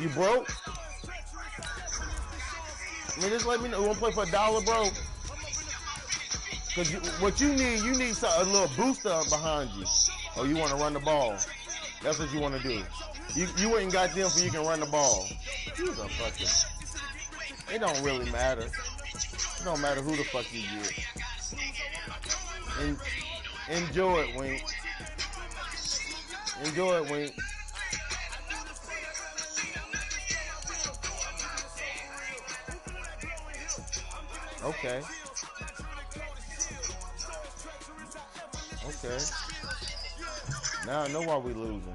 You broke? I mean, just let me know. You want to play for $1, bro? Because what you need a little booster behind you. Or you want to run the ball. That's what you want to do. You ain't got them for you can run the ball. You's a fucking... It don't really matter. It don't matter who the fuck you get. Enjoy it, Wink. Enjoy it, Wink. Okay. Okay. Now I know why we losing.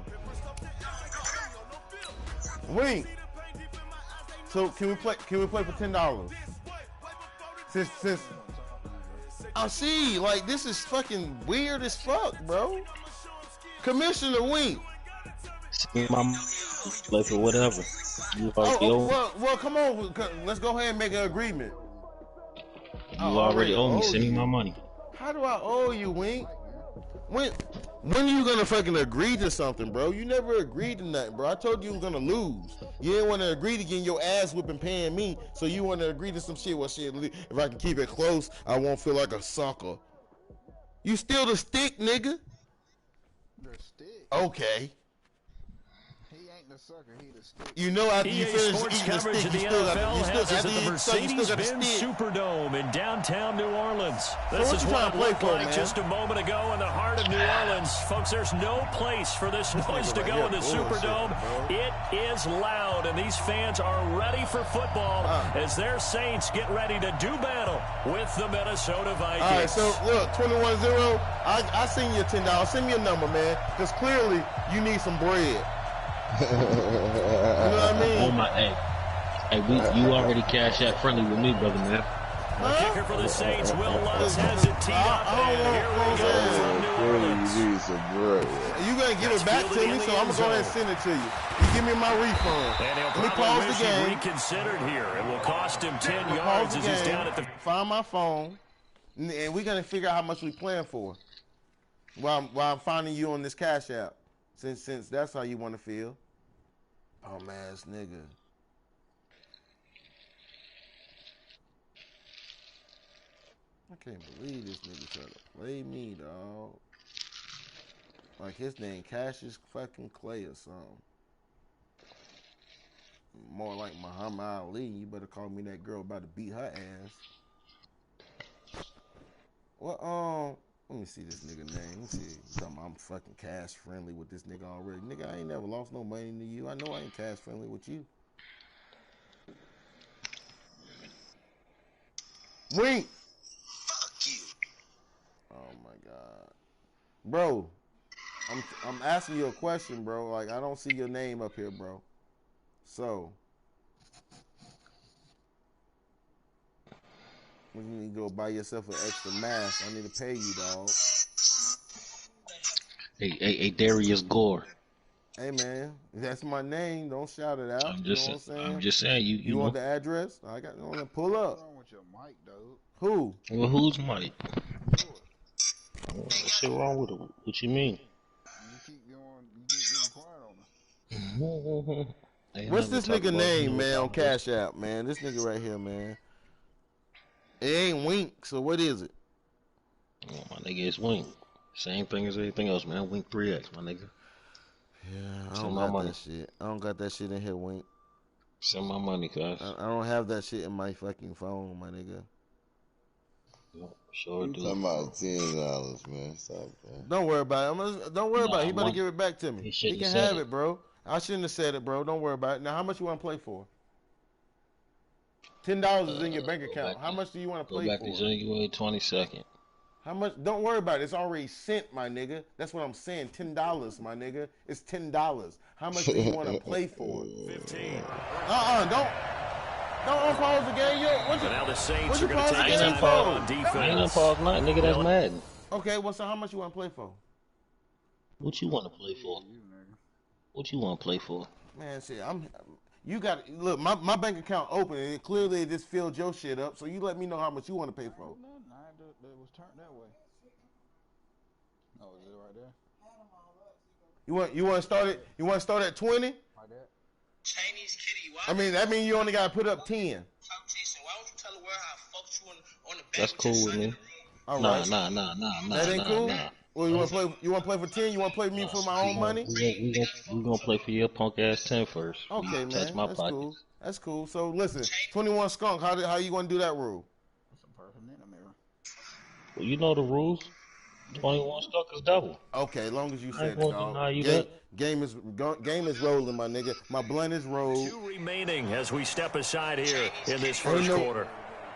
Wink. So can we play for $10? Since I see, like, this is fucking weird as fuck, bro. Commissioner Wink. See my play for whatever. Well, come on. Let's go ahead and make an agreement. You already owe me. Send me my money. How do I owe you, Wink? When are you gonna fucking agree to something, bro? You never agreed to nothing, bro. I told you were gonna lose. You didn't want to agree to getting your ass whipping paying me, so you want to agree to some shit. Well, shit, if I can keep it close, I won't feel like a sucker. You still the stick, nigga? The stick? Okay. He ain't the sucker, he the stick. You know after EA you finish Sports eating the coverage stick, of the NFL has us at the you Mercedes-Benz Superdome in downtown New Orleans. This so is what it looked like man? just a moment ago in the heart of New Orleans. Folks, there's no place for this noise to go in the Superdome. It is loud, and these fans are ready for football as their Saints get ready to do battle with the Minnesota Vikings. All right, so look, 21-0. I send you $10. Send me a number, man, because clearly you need some bread. You know what I mean? Oh my, you already cash out friendly with me, brother, man. The kicker for the Saints, Will Lutz, has it teed up, and here we go from New Orleans. You're going to give it back to me, so I'm going to go ahead and send it to you. You give me my refund. And he'll Let me pause the game. Reconsidered here. It will cost him 10 yards as he's down at the... Find my phone, and we're going to figure out how much we're playing for while I'm finding you on this cash app, since that's how you want to feel. Bum ass nigga. I can't believe this nigga tried to play me, dog. Like his name Cassius fucking Clay or something. More like Muhammad Ali. You better call me that girl about to beat her ass. Well, let me see this nigga name. Let me see. I'm fucking cash friendly with this nigga already. Nigga, I ain't never lost no money to you. I know I ain't cash friendly with you. Wink. Fuck you. Oh my god, bro. I'm asking you a question, bro. Like I don't see your name up here, bro. So you need to go buy yourself an extra mask. I need to pay you, dog. Hey, Darius Gore. Hey, man, that's my name. Don't shout it out. I'm just saying? I'm just saying. You want the address? I got on to pull up. What's wrong with your mic, dude? Who? Well, who's Mike? What's shit wrong with it? What you mean? You keep getting quiet on me. What's this nigga name, man, on Cash App, man? This nigga right here, man. It ain't Wink, so what is it? Oh, my nigga, it's Wink. Same thing as everything else, man. Wink 3X, my nigga. Yeah, I don't got that shit. I don't got that shit in here, Wink. Send my money, cuz. I don't have that shit in my fucking phone, my nigga. Sure do. Talking about $10, man. Stop, man. Don't worry about it. Don't worry about it. He better give it back to me. He can have it, bro. I shouldn't have said it, bro. Don't worry about it. Now, how much you want to play for? $10 is in your bank account. How much do you want to play for? Go back to January 22nd. How much? Don't worry about it. It's already sent, my nigga. That's what I'm saying. $10, my nigga. It's $10. How much do you want to play for? 15. Don't unpause the game. So now the Saints are going to take time out on defense. I ain't gonna pause nothing, nigga. That's Madden. Okay, well, so how much you want to play for? What you want to play for? What you want to play for? Man, shit, you got look. My bank account open, and clearly it just filled your shit up. So you let me know how much you want to pay for. It was turned that way. Oh, is it right there? You want to start it? You want to start at 20? Like that? Chinese kitty. I mean, that means you only got to put up 10. Why don't you tell the world how I fucked you on the back? That's cool with me. All Nah. right. That ain't cool? Nah. Well, you want to play? You want to play for 10? You want to play with me for my own money? We gonna play for your punk ass 10 first. Okay, man. Touch my That's pockets. cool. That's cool. So listen, 21 skunk. How you gonna do that rule? That's a perfect minute mirror. Well, you know the rules. 21 stuck is double. Okay, as long as you I said ain't it, gonna deny dog. you that. Game is rolling, my nigga. My blunt is rolled. 2 remaining as we step aside here in this first quarter.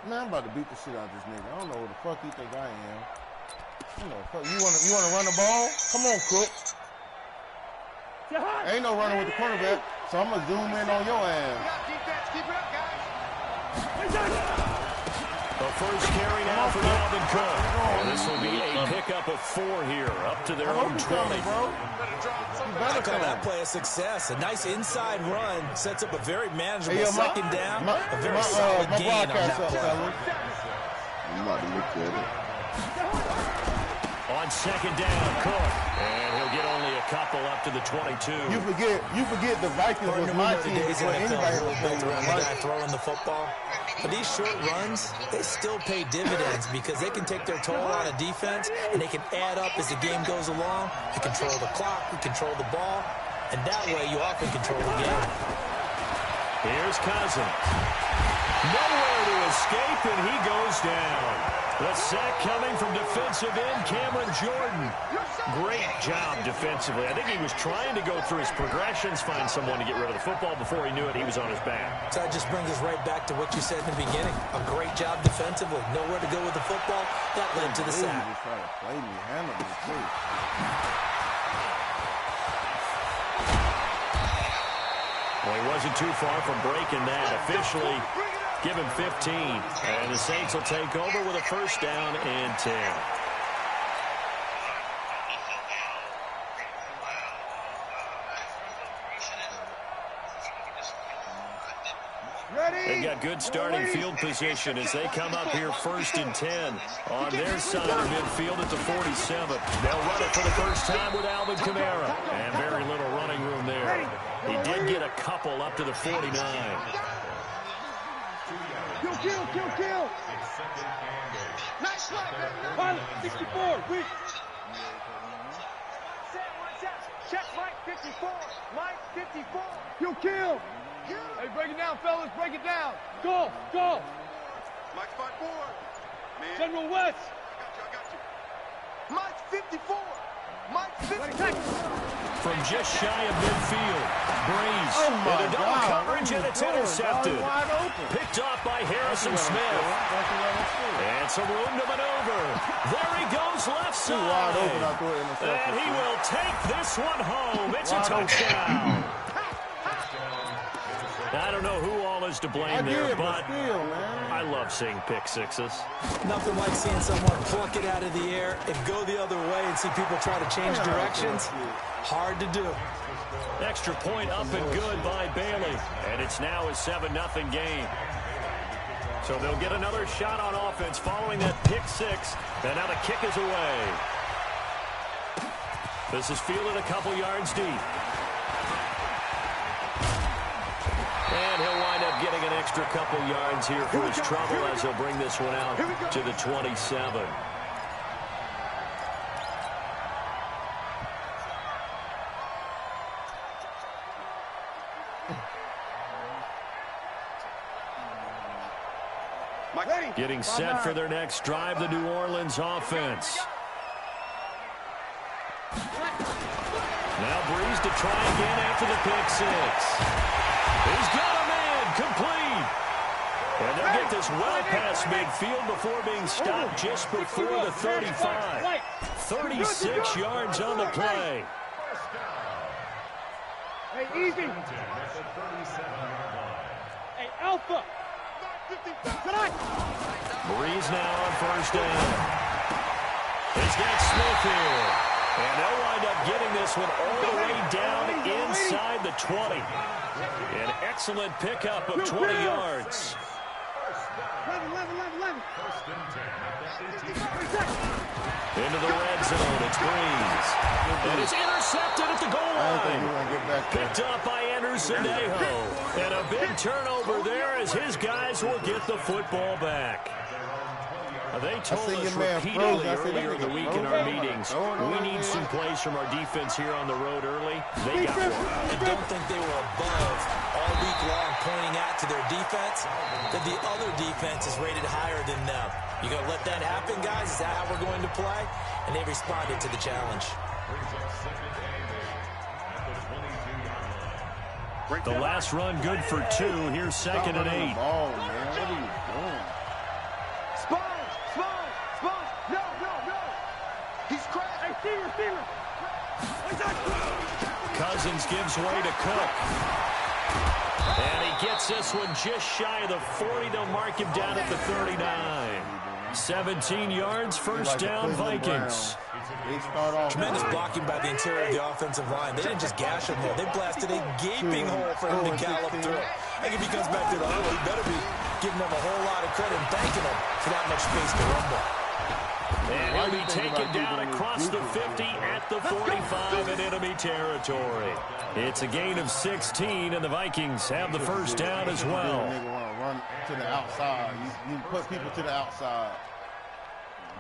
Man, I'm about to beat the shit out of this nigga. I don't know who the fuck you think I am. You wanna run the ball? Come on, Cook. Ain't no running with the quarterback, so I'm gonna zoom in on your ass. The first carry now for Dalvin Cook. And this will be a pickup of 4 here, up to their own 20. I call that play a success. A nice inside run sets up a very manageable second down. A very solid gain on that play. I'm about to look at it. On second down, Cook. And he'll get only a couple up to the 22. You forget the Vikings was my team before anybody was built around the guy playing. throwing the football. But these short runs, they still pay dividends because they can take their toll on a defense and they can add up as the game goes along. You control the clock, you control the ball, and that way you often control the game. Here's Cousins. Nowhere to escape, and he goes down. The sack coming from defensive end Cameron Jordan. Great job defensively. I think he was trying to go through his progressions, find someone to get rid of the football. Before he knew it, he was on his back. So that just brings us right back to what you said in the beginning. A great job defensively. Nowhere to go with the football. That led to the sack. Just try to play me, handle me, too. Well, he wasn't too far from breaking that. Officially, give him 15. And the Saints will take over with a first down and 10. They've got good starting field position as they come up here first and 10 on their side of midfield at the 47. They'll run it for the first time with Alvin Kamara. And very little running room there. He did get a couple up to the 49. Kill. Nice shot, baby. 64, weak. Check Mike 54. Mike 54. Kill. Hey, break it down, fellas. Break it down. Go. Mike spot forward. General West. I got you. Mike 54. Mike 54. From just shy of midfield, Breeze into double coverage, and it's intercepted. Picked off by Harrison Smith. And some room to maneuver. There he goes left side. And he will take this one home. It's a touchdown. I don't know who all is to blame there, but I love seeing pick sixes. Nothing like seeing someone pluck it out of the air and go the other way and see people try to change directions. Hard to do. Extra point up and good by Bailey. And it's now a 7-0 game. So they'll get another shot on offense following that pick six. And now the kick is away. This is fielded a couple yards deep. And he'll wind up getting an extra couple yards here for his trouble as he'll bring this one out to the 27. Getting set for their next drive, the New Orleans offense. Now Breeze to try again after the pick six. He's got a man, complete. And they'll get this well past midfield before being stopped just before the 35. 36 yards on the play. Hey, easy. Hey, Alpha. Breeze now on first down. He's got Smith here. And they'll wind up getting this one all the way down inside the 20. An excellent pickup of 20 yards. Into the red zone, it's Breeze. And it's intercepted at the goal line. Picked up by Anderson Aho. And a big turnover there as his guys will get the football back. They told us repeatedly earlier in the week in our meetings, we need some plays from our defense here on the road early. They got one. I don't think they were above all week long pointing out to their defense that the other defense is rated higher than them. You going to let that happen, guys? Is that how we're going to play? And they responded to the challenge. The last run good for 2. Here's 2nd and 8. Oh, man. What are you doing? Cousins gives way to Cook. And he gets this one just shy of the 40. They'll mark him down at the 39. 17 yards, first down, Vikings. Tremendous blocking by the interior of the offensive line. They didn't just gash him there. They blasted a gaping hole for him to gallop through. I think if he comes back to the huddle, he better be giving them a whole lot of credit and thanking them for that much space to rumble. And he'll be taken down across the 50 at the 45 in enemy territory. It's a gain of 16, and the Vikings have the first down as well. Nigga want to run to the outside. You put people to the outside.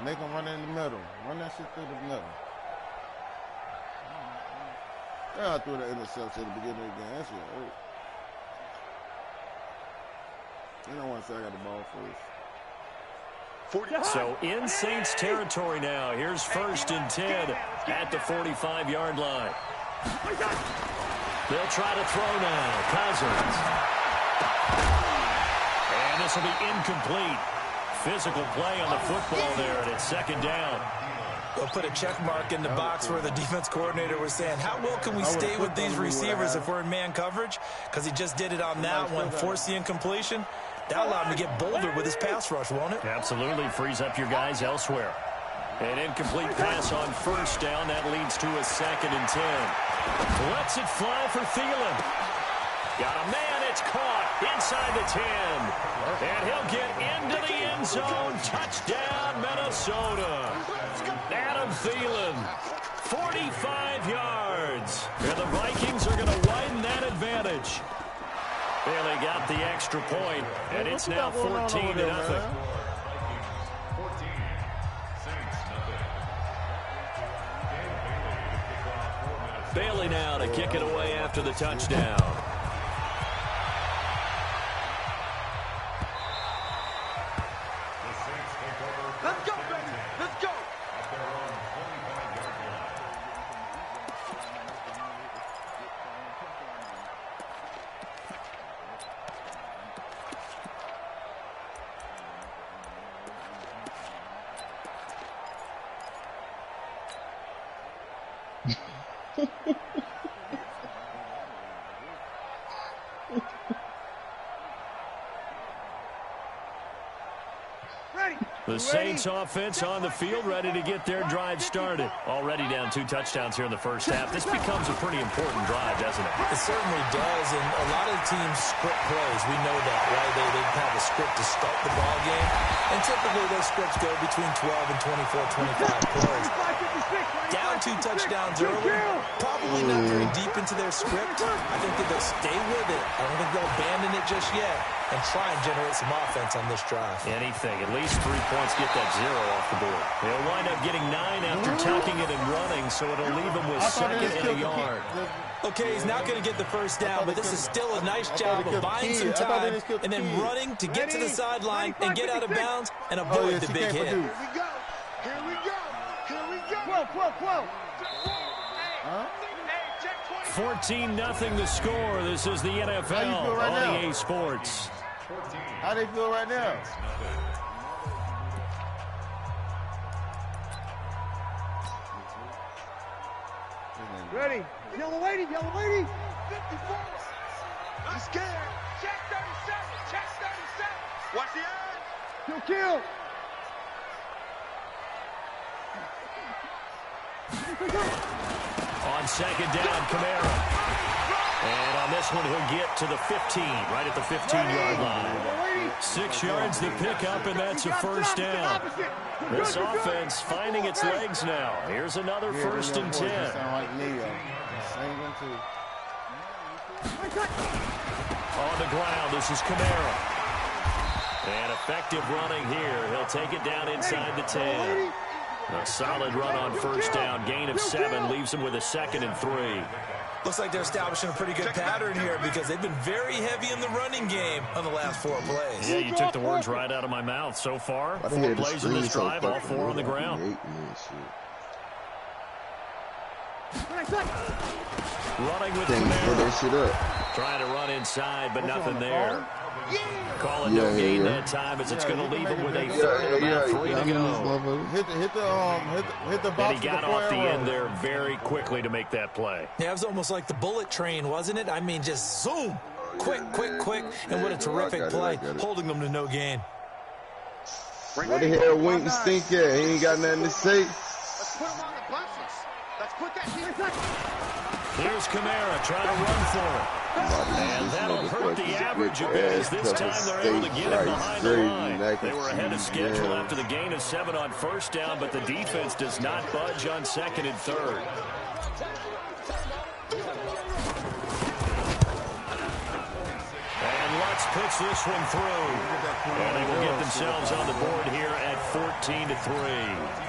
Make them run in the middle. Run that shit through the middle. Yeah, I threw the interception at the beginning of the game. That shit hurt. You don't want to say I got the ball first. So in Saints territory now. Here's 1st and 10 at the 45-yard line. They'll try to throw now. Cousins. And this will be incomplete. Physical play on the football there, and it's 2nd down. They'll put a check mark in the box where the defense coordinator was saying, how well can we stay with these receivers if we're in man coverage? Because he just did it on that one, forced the incompletion. That allowed him to get bolder with his pass rush, won't it? Absolutely. Frees up your guys elsewhere. An incomplete pass on 1st down. That leads to a 2nd and 10. Lets it fly for Thielen. Got a man. It's caught inside the 10. And he'll get into the end zone. Touchdown, Minnesota. Adam Thielen, 45 yards. And the Vikings are going to widen that advantage. They got the extra point, and it's now 14-0. Bailey now to kick it away after the touchdown. Let's go, baby. Let's go. The Saints offense on the field, ready to get their drive started. Already down 2 touchdowns here in the first half. This becomes a pretty important drive, doesn't it? It certainly does, and a lot of teams script plays. We know that, right? They have a script to start the ball game, and typically those scripts go between 12 and 24, 25 plays. Down 2 touchdowns early, probably not very deep into their script. I think that they'll stay with it. I don't think they'll abandon it just yet and try and generate some offense on this drive. Anything, at least 3 points, get that 0 off the board. They'll wind up getting 9 after tucking it and running, so it'll leave them with 2nd and a yard. Okay, he's not going to get the first down, but this is still a nice job of buying some time and then running to get to the sideline and get out of bounds and avoid the big hit. Here we go. Here we go. Here we go. Whoa. 14-0 the score. This is the NFL on EA Sports. How they feel right now? Ready. Yellow lady. 54. I'm scared. Check 37. Watch the edge. Kill. On 2nd down, Kamara. And on this one, he'll get to the 15, right at the 15-yard line. 6 yards the pickup, and that's a first down. This offense finding its legs now. Here's another 1st and 10. Sound like Neo. Same one too. On the ground, this is Kamara. And effective running here. He'll take it down inside the 10. A solid run on 1st down. Gain of 7 leaves him with a 2nd and 3. Looks like they're establishing a pretty good pattern here because they've been very heavy in the running game on the last 4 plays. Yeah, you took the words right out of my mouth. So far, 4 plays in this drive, all 4 on the ground. Running with Kamara. Trying to run inside, but nothing there. Calling no gain that time as it's going to leave him with a 3rd and about 3 to go. Hit the box. And he got off the end there very quickly to make that play. Yeah, it was almost like the bullet train, wasn't it? I mean, just zoom. Quick, quick, quick. And what a terrific play, holding them to no gain. What the hell Wink stink at? He ain't got nothing to say. Let's put him on the buses. Let's put that Here's Kamara trying to run for it. And that'll hurt the average a bit as this time they're able to get it behind the line. They were ahead of schedule after the gain of 7 on 1st down, but the defense does not budge on 2nd and 3rd. And Lutz puts this one through. And they will get themselves on the board here at 14-3.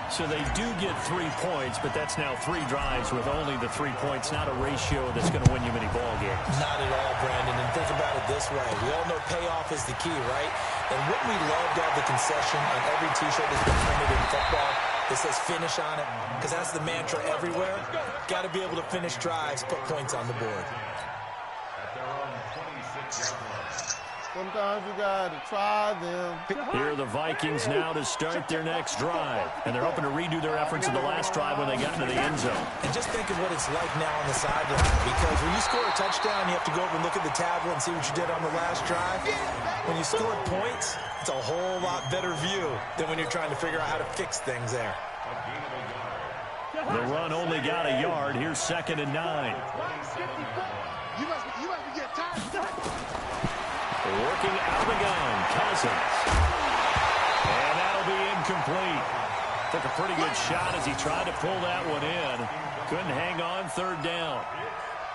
So they do get 3 points, but that's now 3 drives with only the 3 points, not a ratio that's going to win you many ball games. Not at all, Brandon. And think about it this way. We all know payoff is the key, right? And wouldn't we love to have the concession on every T-shirt that's been printed in football that says finish on it? Because that's the mantra everywhere. Got to be able to finish drives, put points on the board. Sometimes you got to try them. Here are the Vikings now to start their next drive. And they're hoping to redo their efforts in the last drive when they got into the end zone. And just think of what it's like now on the sideline. Because when you score a touchdown, you have to go over and look at the tablet and see what you did on the last drive. When you scored points, it's a whole lot better view than when you're trying to figure out how to fix things there. The run only got a yard. Here's 2nd and 9. You must be getting tired. Working out of the gun, Cousins. And that'll be incomplete. Took a pretty good shot as he tried to pull that one in. Couldn't hang on 3rd down.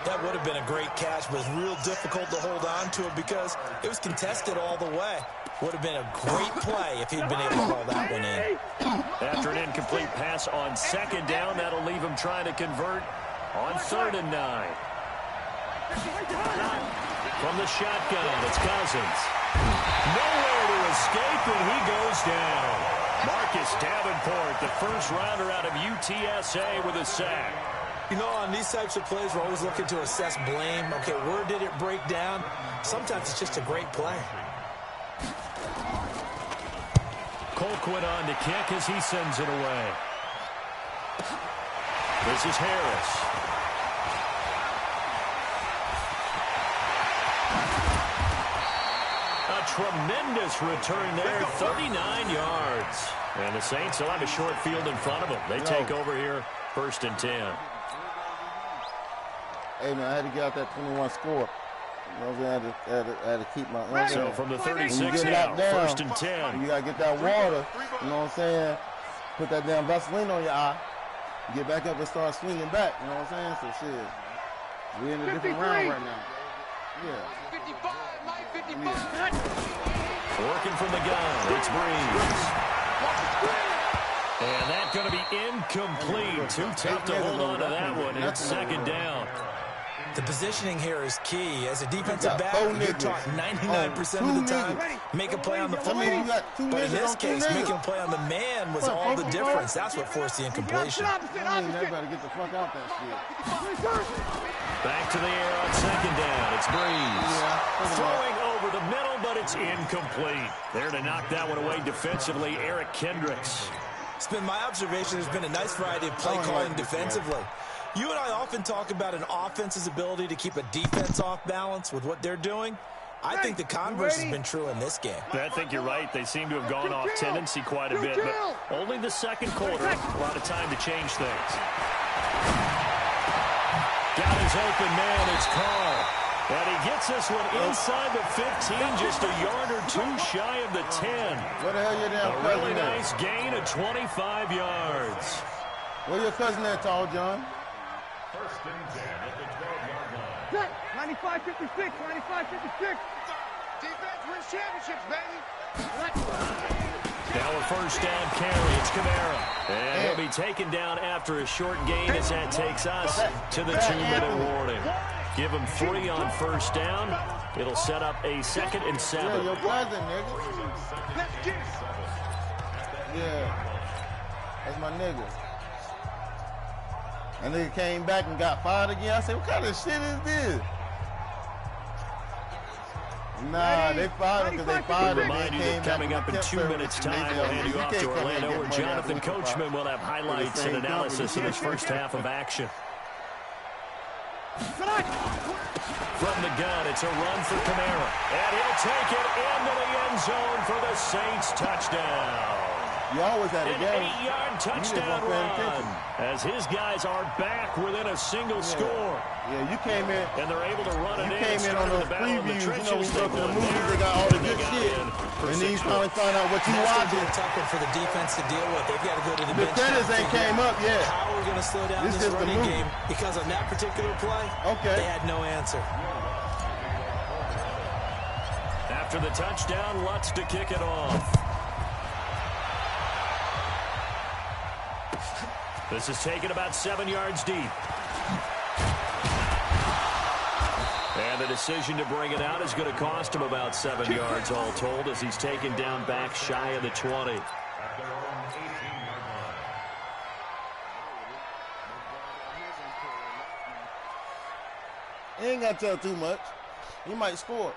That would have been a great catch, but it was real difficult to hold on to it because it was contested all the way. Would have been a great play if he'd been able to haul that one in. After an incomplete pass on 2nd down, that'll leave him trying to convert on 3rd and 9. From the shotgun, it's Cousins. Nowhere to escape, and he goes down. Marcus Davenport, the first rounder out of UTSA with a sack. You know, on these types of plays, we're always looking to assess blame. Okay, where did it break down? Sometimes it's just a great play. Colquitt on to kick as he sends it away. This is Harris. Tremendous return there, 39 yards. And the Saints will have a short field in front of them. They take over here, 1st and 10. Hey, man, I had to get out that 21 score. You know what I'm saying? I had to keep my... So from the 36 now, down, 1st and 10. You got to get that water, you know what I'm saying? Put that damn Vaseline on your eye. Get back up and start swinging back, you know what I'm saying? So, shit, we're in a different round right now. Yeah. 55, Mike, 55. Working from the gun, it's Breeze. And that's going to be incomplete. Too tough to hold on to that one. It's 2nd down. The positioning here is key. As a defensive back, you're taught 99% of the time, make a play on the football. But in this case, making a play on the man was all the difference. That's what forced the incompletion. Everybody get the fuck out that shit. Back to the air on 2nd down. It's Breeze. Throwing over the middle, but it's incomplete. There to knock that one away defensively, Eric Kendricks. It's been my observation there's been a nice variety of play calling defensively. You and I often talk about an offense's ability to keep a defense off balance with what they're doing. I think the converse has been true in this game. I think you're right. They seem to have gone off tendency quite a bit, but only the 2nd quarter. A lot of time to change things. Got his open man. It's Carl. And he gets this one inside the 15, just a yard or two shy of the 10. Where the hell you down, A really nice gain of 25 yards. Where your cousin at, Tall John? First and 10 at the 12-yard line. 95-56, 95-56. Defense wins championships, baby. Now a first down carry. It's Kamara. And he'll be taken down after a short gain as that takes us to the 2-minute warning. Give him 3 on first down. It'll set up a 2nd and 7. Yeah, your cousin, nigga. Let's get it. Yeah. That's my nigga. And nigga came back and got fired again. I said, what kind of shit is this? Nah, they fired him because they fired him. Remind you that coming up in 2 minutes' time, we'll hand you off to Orlando, where Jonathan Coachman will have highlights and analysis of his first half of action. From the gun, it's a run for Kamara. And he'll take it into the end zone for the Saints touchdown. You always had a game. An 8-yard touchdown run as his guys are back within a single score. Yeah, you came in. And they're able to run it in. You came in on those previews. You know, when you go to the movies, they got all the good shit. And then you finally find out what you watching. That's a tough one for the defense to deal with. They've got to go to the bench. The defenders ain't came up yet. How are we going to slow down this running game? Because on that particular play, they had no answer. After the touchdown, Lutz to kick it off. This is taken about 7 yards deep. And the decision to bring it out is going to cost him about 7 yards all told, as he's taken down back shy of the 20. He ain't got to tell too much. He might score.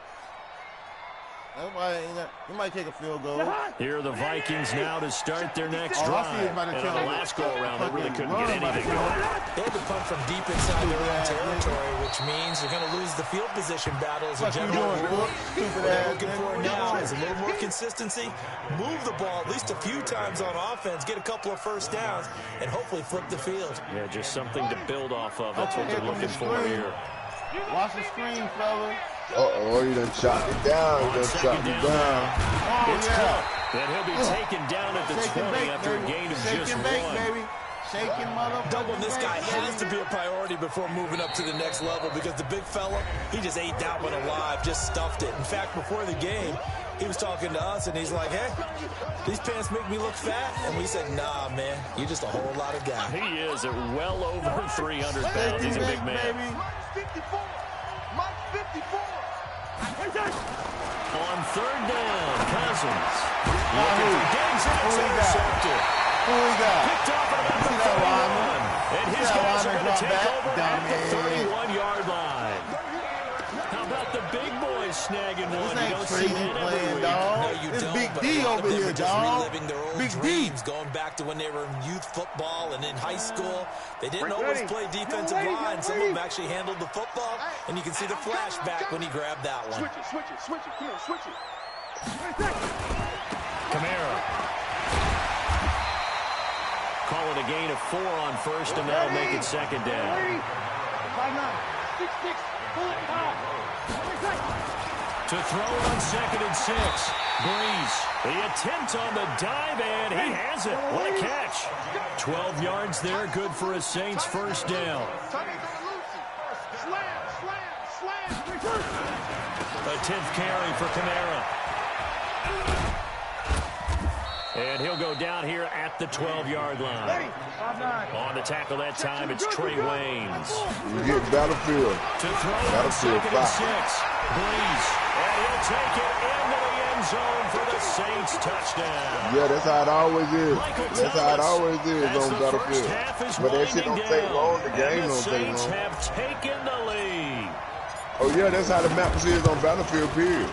He might take a field goal. Here are the Vikings now to start their next drive. And on the last go-around, they really couldn't get anything going. They had to punt from deep inside their own territory, which means you're going to lose the field position battle as a general rule. What they're looking for now is a little more consistency, move the ball at least a few times on offense, get a couple of first downs, and hopefully flip the field. Yeah, just something to build off of. That's what they're looking for here. Watch the screen, fella. Uh-oh, he done shot it down. He done shot it down. It's caught. And he'll be taken down at the 20 after a gain of just 1. Baby. Shaking motherfucker. Doubling this guy has to be a priority before moving up to the next level, because the big fella, he just ate that one alive, just stuffed it. In fact, before the game, he was talking to us, and he's like, hey, these pants make me look fat. And we said, nah, man, you're just a whole lot of guy. He is at well over 300 pounds. He's a big man. Mike's 54. Mike's 54. On third down, Cousins. Looking for Diggs, and it's intercepted. Who we got? Picked off at about the 31. And his guys are going to take over at the 31-yard line. How about the big boys snagging one? This ain't crazy playing, dog. No, you it's don't, Big but D a lot over of them here, are just dog. reliving their old Big dreams, D. going back to when they were in youth football and in high school. They didn't always play defensive line. Some of them actually handled the football, and you can see the flashback when he grabbed that one. Switch it. Come on, switch it. Kamara. Call it a gain of 4 on first, and that'll make it second down. 5-9. 6-6. Pull it 5. To throw on 2nd and 6. Breeze. The attempt on the dive, and he has it. What a catch. 12 yards there, good for a Saints first down. A 10th carry for Kamara. And he'll go down here at the 12-yard line. On the tackle that time, it's Trey Waynes. You get Battlefield. To throw on 2nd and 6. Breeze. And he'll take it into the end zone for the Saints touchdown. Yeah, that's how it always is. That's how it always is on Battlefield. But that shit don't take long. The game don't take long. The Saints have taken the lead. Oh, yeah, that's how the map is on Battlefield, period.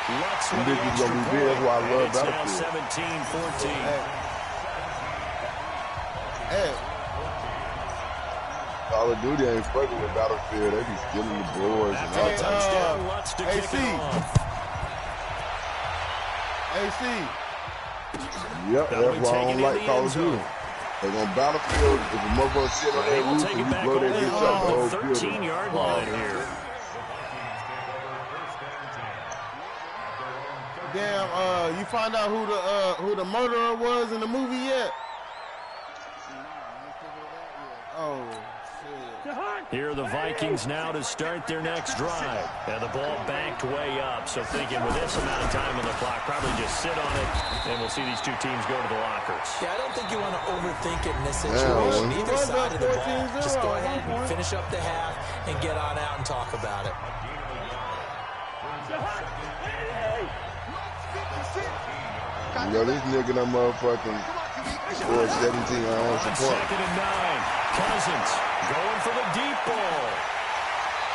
Lutz And this is going to be big. That's why I love Battlefield. It's now 17-14. Hey. Call of Duty ain't fucking with Battlefield. They be stealing the boards and all that. Touchdown, Lutz to kick it off. AC. Yep, that's why I don't like Call of Duty. They're going to battlefield. If a motherfucker sit on that roof and you blow that bitch up, the whole 13-yard line here. Damn, you find out who the murderer was in the movie yet? Oh, shit. Here are the Vikings now to start their next drive. And the ball backed way up. So thinking with this amount of time on the clock, probably just sit on it, and we'll see these two teams go to the lockers. Yeah, I don't think you want to overthink it in this situation. Either side of the ball, just go ahead and finish up the half and get on out and talk about it. Yo, this nigga, that motherfucking scored 17 on support. 2nd and 9. Cousins going for the deep ball.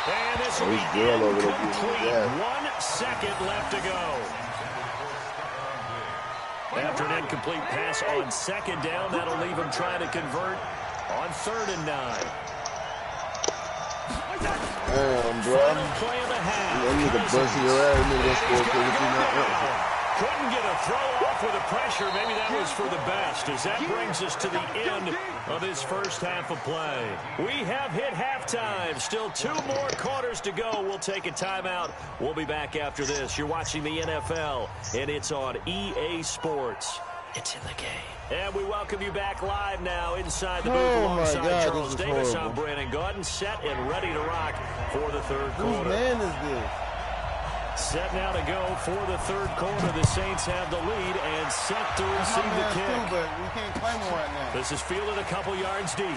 And this will be incomplete. 1 second left to go. After an incomplete pass on 2nd down, that'll leave him trying to convert on 3rd and 9. Damn, bro. Play of the half. That nigga busting your ass. Nigga scored 17. Couldn't get a throw off with the pressure. Maybe that was for the best, as that brings us to the end of this first half of play. We have hit halftime. Still 2 more quarters to go. We'll take a timeout. We'll be back after this. You're watching the NFL, and it's on EA Sports. It's in the game. And we welcome you back live now inside the booth alongside Charles Davis. I'm Brandon Gaudin, set and ready to rock for the third quarter. Whose man is this? Set now to go for the third quarter. The Saints have the lead and set to receive the kick. Too, but we can't claim him right now. This is fielded a couple yards deep.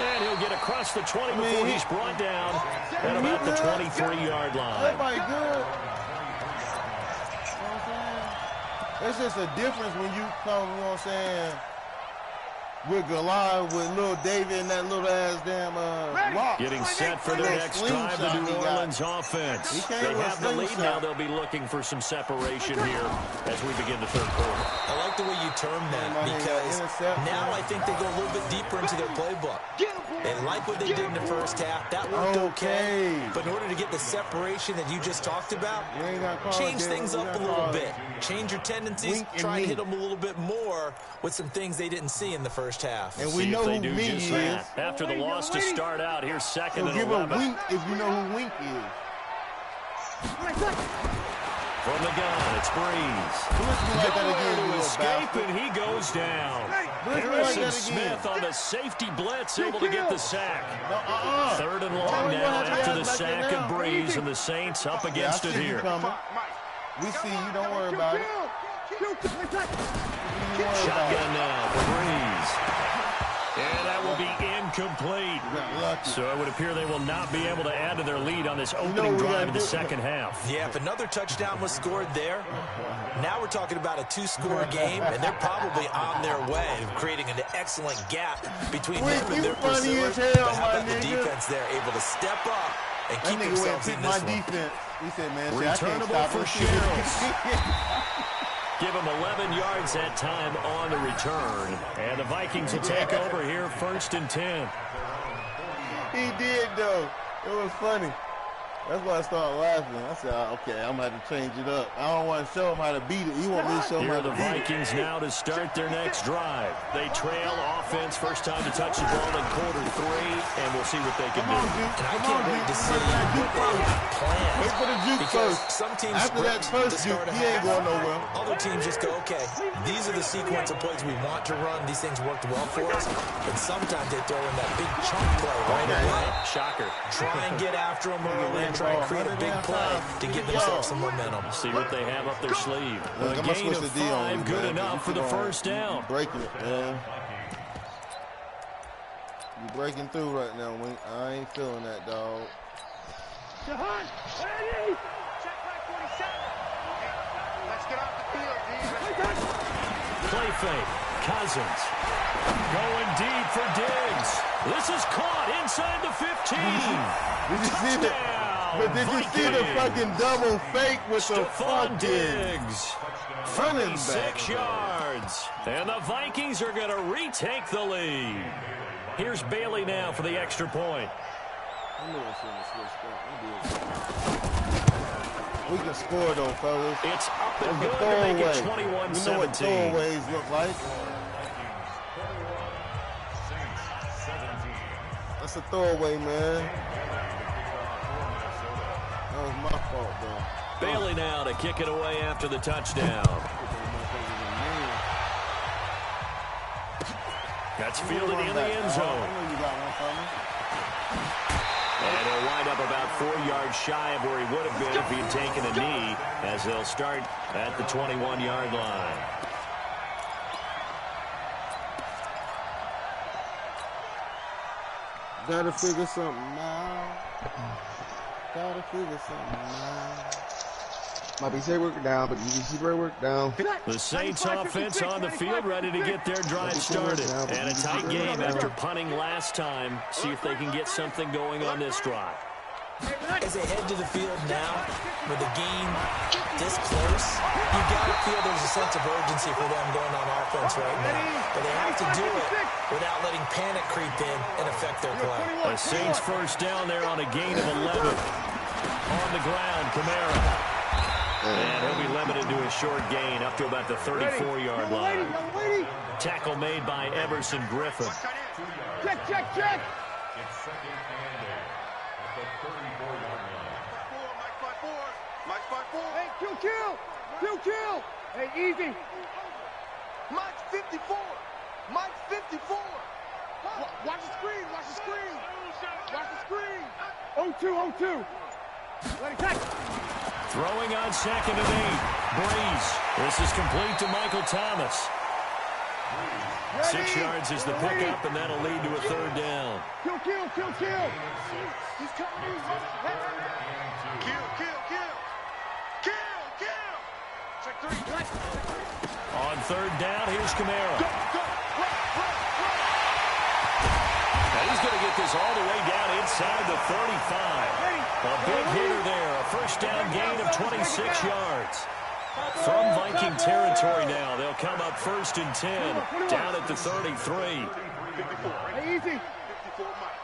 And he'll get across the 20 before he's brought down at about the 23-yard line. Everybody good. It's just a difference when you come, you know what I'm saying, with Goliath, with little David and that little ass damn rock. Getting set for the next drive, the New Orleans offense. They have the lead now. They'll be looking for some separation here as we begin the third quarter. I like the way you term that, because now I think they go a little bit deeper into their playbook. They like what they did in the first half. That worked okay. But in order to get the separation that you just talked about, change things up a little bit. Change your tendencies. Try and hit them a little bit more with some things they didn't see in the first half. And we know who Wink is. After the loss to start out, here's 2nd and 11. Give a wink if you know who Wink is. From the gun, it's Breeze. To escape, and he goes down. Harrison Smith on the safety blitz, able to get the sack. 3rd and long now after the sack of Breeze, and the Saints up against it here. We see you, don't worry about it. Shotgun now for Breeze. And that will be incomplete. So it would appear they will not be able to add to their lead on this opening drive of the second half. Yeah, if another touchdown was scored there, now we're talking about a 2-score game, and they're probably on their way of creating an excellent gap between them and their pursuers. But how about the defense there, able to step up and keep themselves in this one? He said, man, returnable for Shells. Give him 11 yards that time on the return. And the Vikings will take over here, 1st and 10. He did, though. It was funny. That's why I started laughing. I said, okay, I'm going to have to change it up. I don't want to show him how to beat it. You want me to show him how to beat it. Here are the Vikings now to start their next drive. They trail offense, first time to touch the ball in quarter 3, and we'll see what they can do. And I can't wait to see what they have planned. Wait for the juke first. Some teams after that first juke, he ain't going nowhere. Other teams just go, okay, these are the sequence of plays we want to run. These things worked well for us. But sometimes they throw in that big chunk play right away. Shocker. Try and get after them early and try and create a big play to give themselves some momentum. See what they have up their sleeve. A gain of 5, good enough for the first down. Breaking it, man. You breaking through right now, Wink. I ain't feeling that, dog. Check back 47. Let's get off the field, D. Play fake. Cousins. Going deep for Diggs. This is caught inside the 15. Did you see that? But did you see the fucking double fake with the fucking Diggs? 36 yards. And the Vikings are going to retake the lead. Here's Bailey now for the extra point. We can score though, fellas. It's up and good to make it 21-17. You know what throwaways look like? That's a throwaway, man. That was my fault, though. Bailey now to kick it away after the touchdown. That's fielded in the end zone. And he'll wind up about 4 yards shy of where he would have been if he had taken a knee, as they'll start at the 21-yard line. Gotta figure something out. Gotta figure something out. Might be say work down, but you see where work down. The Saints offense on the field, ready to get their drive started. And a tight game after punting last time. See if they can get something going on this drive. As they head to the field now, with the game this close, you got to feel there's a sense of urgency for them going on offense right now. But they have to do it without letting panic creep in and affect their play. A Saints first down there on a gain of 11. On the ground, Kamara. And he'll be limited to a short gain up to about the 34-yard line. Tackle made by Everson Griffin. Check, check, check. It's second and 8 at the 34-yard line. Mike 5-4. Hey, kill. Hey, easy. Mike 54. Mike 54. Watch the screen. Watch the screen. 0-2. Let it catch. Throwing on second and 8. Breeze. This is complete to Michael Thomas. 6 yards is the pickup, and that'll lead to a third down. Kill. He's coming. Kill. Check 3. On third down, here's Kamara. Go. And he's going to get this all the way down inside the 35. A big hitter there. A first down gain of 26 yards. From Viking territory now. They'll come up first and 10. Down at the 33. 54. Hey, easy. 54 Mike.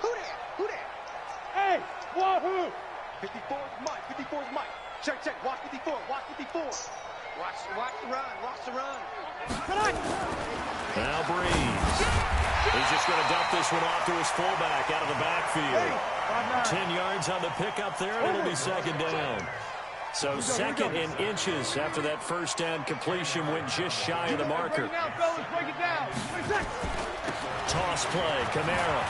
Who that? Hey, who? 54's Mike. Check. Watch 54. Watch the run. Now Breeze. He's just going to dump this one off to his fullback out of the backfield. 10 yards on the pickup there, and it'll be second down. So second in inches after that first down completion went just shy of the marker. Break it down. Toss play, Kamara.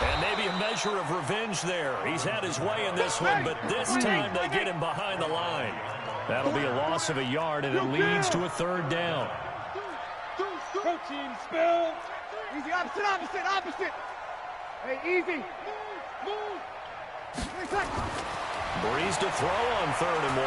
And maybe a measure of revenge there. He's had his way in this one, but this time they get him behind the line. That'll be a loss of a yard, and it leads to a third down. Go team, spill. Easy, opposite. Hey, easy. Move. Breeze to throw on 3rd and 1.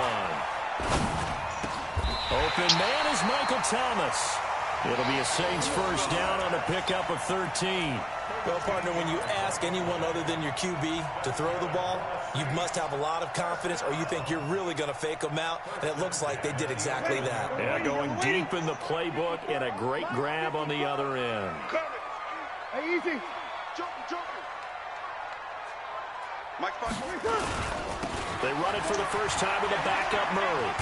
Open man is Michael Thomas. It'll be a Saints first down on a pickup of 13. Well, partner, when you ask anyone other than your QB to throw the ball, you must have a lot of confidence, or you think you're really going to fake them out, and it looks like they did exactly that. Yeah, going deep in the playbook and a great grab on the other end. Hey, easy. Jumping. Mike 5. They run it for the first time with a backup Murray.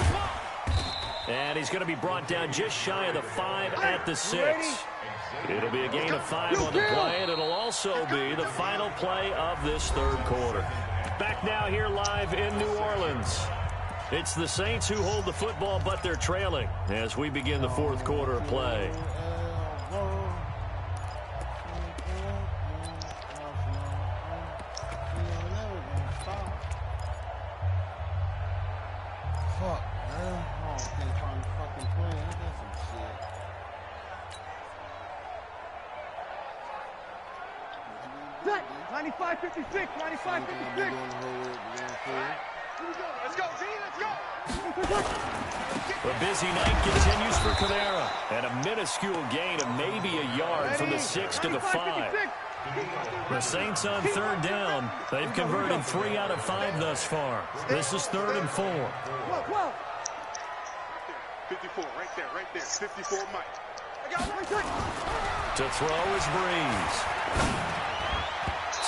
And he's going to be brought down just shy of the 5 at the 6. It'll be a gain of 5 on the play, and it'll also be the final play of this third quarter. Back now here live in New Orleans. It's the Saints who hold the football, but they're trailing as we begin the fourth quarter of play. Set. 95-56. Let's go, Z. Let's go. A busy night continues for Kamara. And a minuscule gain of maybe a yard from the 6 to the 5. The Saints on third down. They've converted 3 out of 5 thus far. This is 3rd and 4. 54, right there. 54 Mike. To throw is Breeze.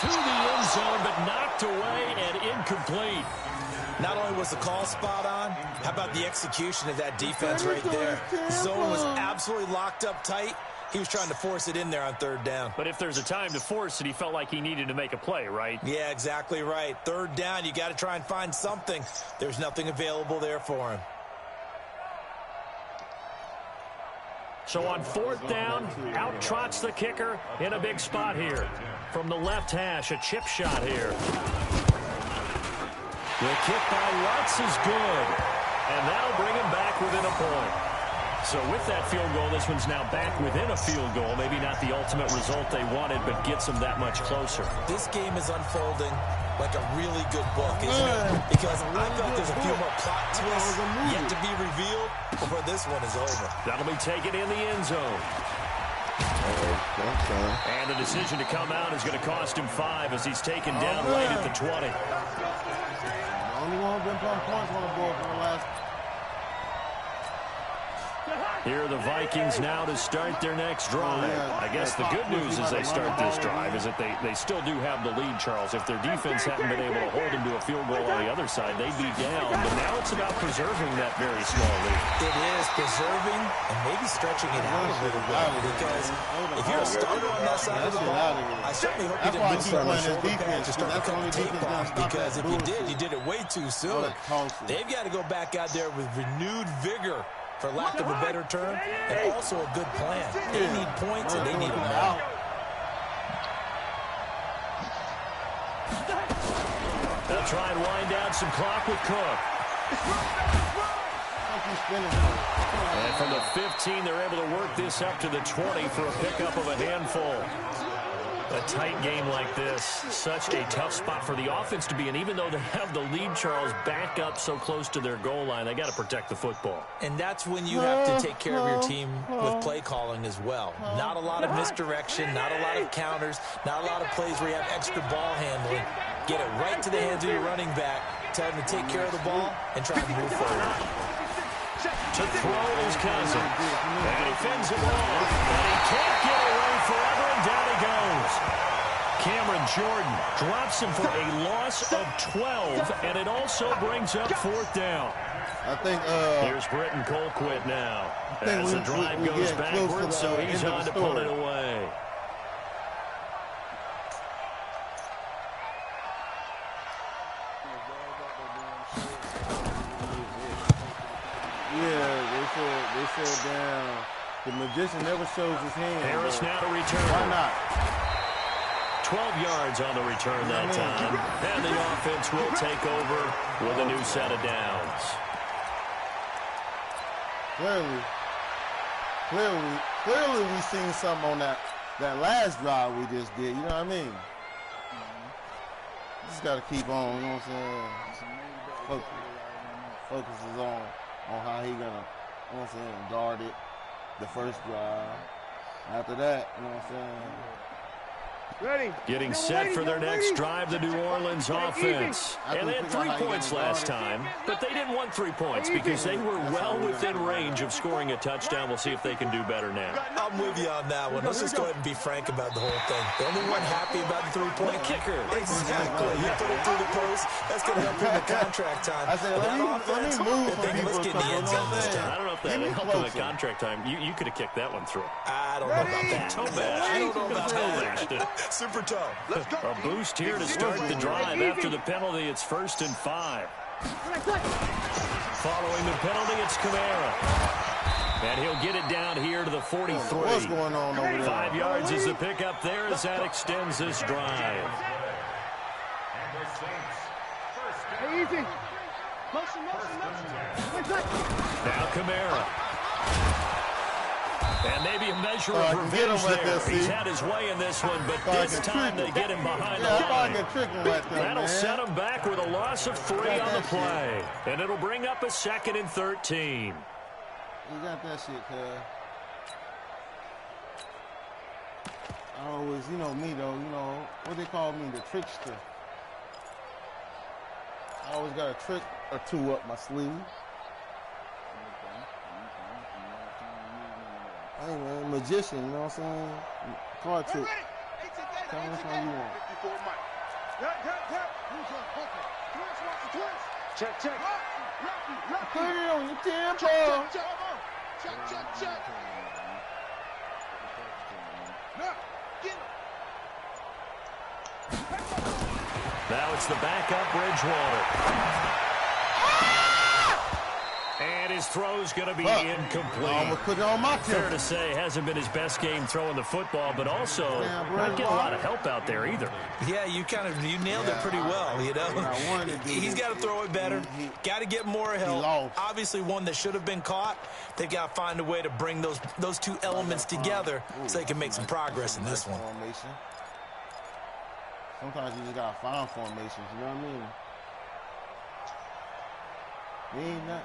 to the end zone, but knocked away and incomplete. Not only was the call spot on, how about the execution of that defense right there? The zone was absolutely locked up tight. He was trying to force it in there on third down. But if there's a time to force it, he felt like he needed to make a play, right? Yeah, exactly right. Third down, you got to try and find something. There's nothing available there for him. So on fourth down, out trots the kicker in a big spot here. From the left hash, a chip shot here. The kick by Lutz is good, and that'll bring him back within a point. So with that field goal, this one's now back within a field goal. Maybe not the ultimate result they wanted, but gets them that much closer. This game is unfolding like a really good book, isn't it? Because I feel like there's a few more plot twists yet to be revealed before this one is over. That'll be taken in the end zone. And the decision to come out is going to cost him 5 as he's taken down right at the 20. Only one been putting points on the board for the last. Here are the Vikings now to start their next drive. I guess the good news as they start this drive is that they still do have the lead, Charles. If their defense hadn't been able to hold them to a field goal on the other side, they'd be down. But now it's about preserving that very small lead. It is preserving and maybe stretching it out a little bit. Because if you're a starter on that side of the ball, I certainly hope you didn't move from the shoulder pad to start to cut the tape off. Because if you did it way too soon. They've got to go back out there with renewed vigor, for lack of a better term, and also a good plan. They need points, and they need them now. They'll try and wind down some clock with Cook. And from the 15, they're able to work this up to the 20 for a pickup of a handful. A tight game like this, such a tough spot for the offense to be in. Even though they have the lead, Charles, back up so close to their goal line, they got to protect the football. And that's when you have to take care of your team with play calling as well. Not a lot of misdirection, not a lot of counters, not a lot of plays where you have extra ball handling. Get it right to the hands of your running back, tell him to take care of the ball, and try to move forward. To throw his cousin. And he fends it off. And he can't get away forever, and down he goes. Cameron Jordan drops him for a loss of 12, and it also brings up fourth down. I think here's Britton Colquitt now. As the drive goes backwards, so he's on to pull it away. They said down. The magician never shows his hand. Harris now to return. Why not? 12 yards on the return that time. And the offense will take over with a new set of downs. Clearly we seen something on that last drive we just did. You know what I mean? Just got to keep on, you know what I'm saying? Focus is on how he gonna, you know what I'm saying, guard it the first drive. After that, you know what I'm saying? Ready. Getting set for their next drive, the New Orleans offense. And they had 3 points last time, but they didn't want 3 points because they were well within range of scoring a touchdown. We'll see if they can do better now. I'm with you on that one. Let's just go ahead and be frank about the whole thing. The only one happy about the 3-point kicker. Exactly. You put it through the post. That's going to help him in contract time. I said, let me move for people. Let's get in the end zone this time. I don't know if that helped him at contract time. You could have kicked that one through. I don't know about that. I don't know about that. Super toe. A boost here to start the drive after the penalty. It's 1st and 5. Following the penalty, it's Kamara. And he'll get it down here to the 43. What's going on over there? 5 yards is the pickup there as that extends this drive. Hey, easy. Motion. Now Kamara. And maybe a measure of revenge there. He's had his way in this one, but this time they get him behind the line. That'll set him back with a loss of 3 on the play. And it'll bring up a 2nd and 13. You got that shit, cuz. I always, you know me, though, you know, what they call me, the trickster. I always got a trick or two up my sleeve. Hey, man, magician, you know what I'm saying? Card trick. Tell me which one you want. 54, Mike. Check, check. Put it on your tempo. Check. Get him. Now it's the backup Bridgewater. And his throw's going to be incomplete. Almost put it on my tempo. Fair to say, hasn't been his best game throwing the football, but also not getting a lot of help out there either. Yeah, you nailed it pretty well, you know. He's got to throw it better. Got to get more help. Obviously, one that should have been caught. They've got to find a way to bring those two elements together so they can make some progress in this one. Sometimes you just got to find formations, you know what I mean? He ain't not.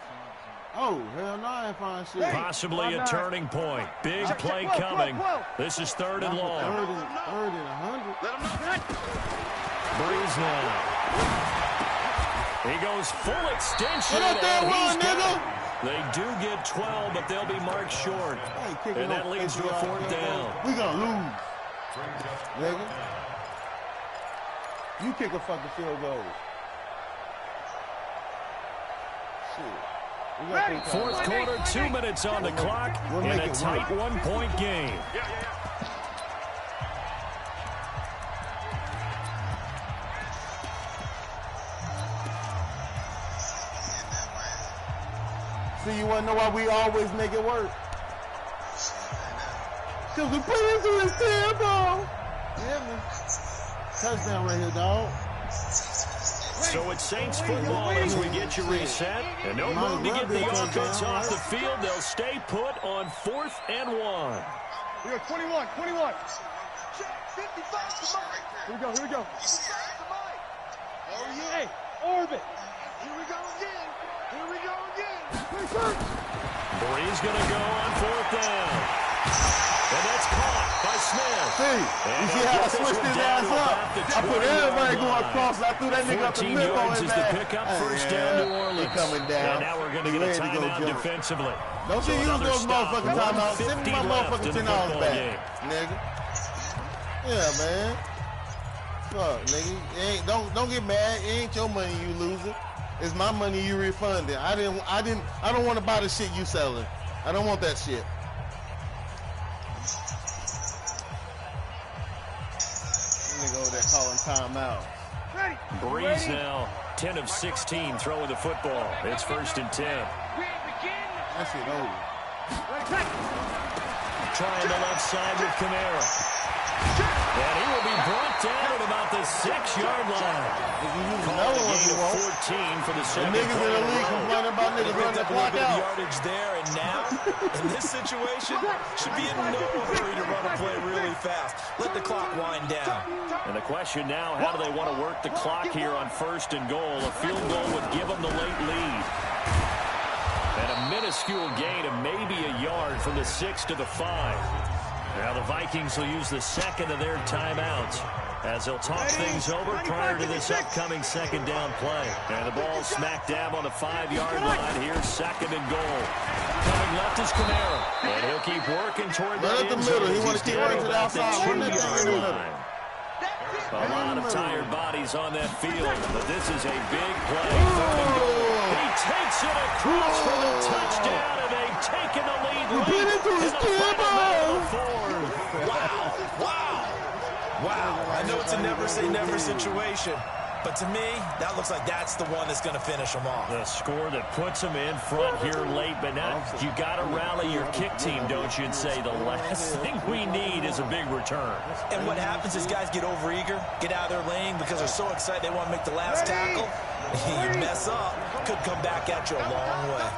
Oh, hell no, I ain't find shit. Possibly a turning point. Big play coming. This is third and long. Third and 100. Let him know. Breeze now. He goes full extension. Get up there, and he's nigga. They do get 12, but they'll be marked short. And that leads to a fourth down. We gonna lose. Nigga. You kick a fucking field goal. Shit. Fourth quarter, 2 minutes on the clock in a tight one-point game. See, you wanna know why we always make it work? Cause we put it through his tempo. Touchdown right here, dog. So it's Saints football as we get you reset. And no move to get the offense off the field. They'll stay put on 4th and 1. Here we go, 21. 55. Here we go. Oh, yeah. Hey, orbit. Here we go again. Breeze going to go on 4th down. And that's caught by Smith. See, you see how I switched his ass up? I put everybody going across. I threw that nigga up the 14 middle yards on is his the ass. pickup. First down, New Orleans. He coming down. And now we're going to get a timeout defensively. Don't you use those motherfucking timeouts. Send me my motherfucking $10 back, nigga. Yeah, man. Fuck, nigga. Don't get mad. It ain't your money you losing. It's my money you refunded. I don't want to buy the shit you selling. I don't want that shit. Nigga over there calling timeout. Breeze now 10 of 16 throwing the football. It's 1st and 10. That shit over. Trying the left side with Kamara. And he will be brought down at about the 6-yard line. Call a gain of 14 for the second. Niggas in the league complaining about niggas running the clock out. Yardage there, and now, in this situation, should be in no hurry to run a play really fast. Let the clock wind down. And the question now, how do they want to work the clock here on 1st and goal? A field goal would give them the late lead. And a minuscule gain of maybe a yard from the 6 to the 5. Now the Vikings will use the second of their timeouts as they'll talk things over prior to this upcoming second down play. And the ball smack dab on the 5-yard line. Here's 2nd and goal. Coming left is Kamara. And he'll keep working toward that end zone. He want to keep running to the outside. 2-yard line. A lot of tired bodies on that field, but this is a big play. 3rd and goal. He takes it across for the touchdown, and they've taken the lead late in the final 4. Wow. I know it's a never say never situation, but to me, that looks like that's the one that's going to finish them off. The score that puts them in front here late, but now you got to rally your kick team, don't you, and say the last thing we need is a big return. And what happens is guys get overeager, get out of their lane because they're so excited they want to make the last tackle. You mess up, could come back at you a long way.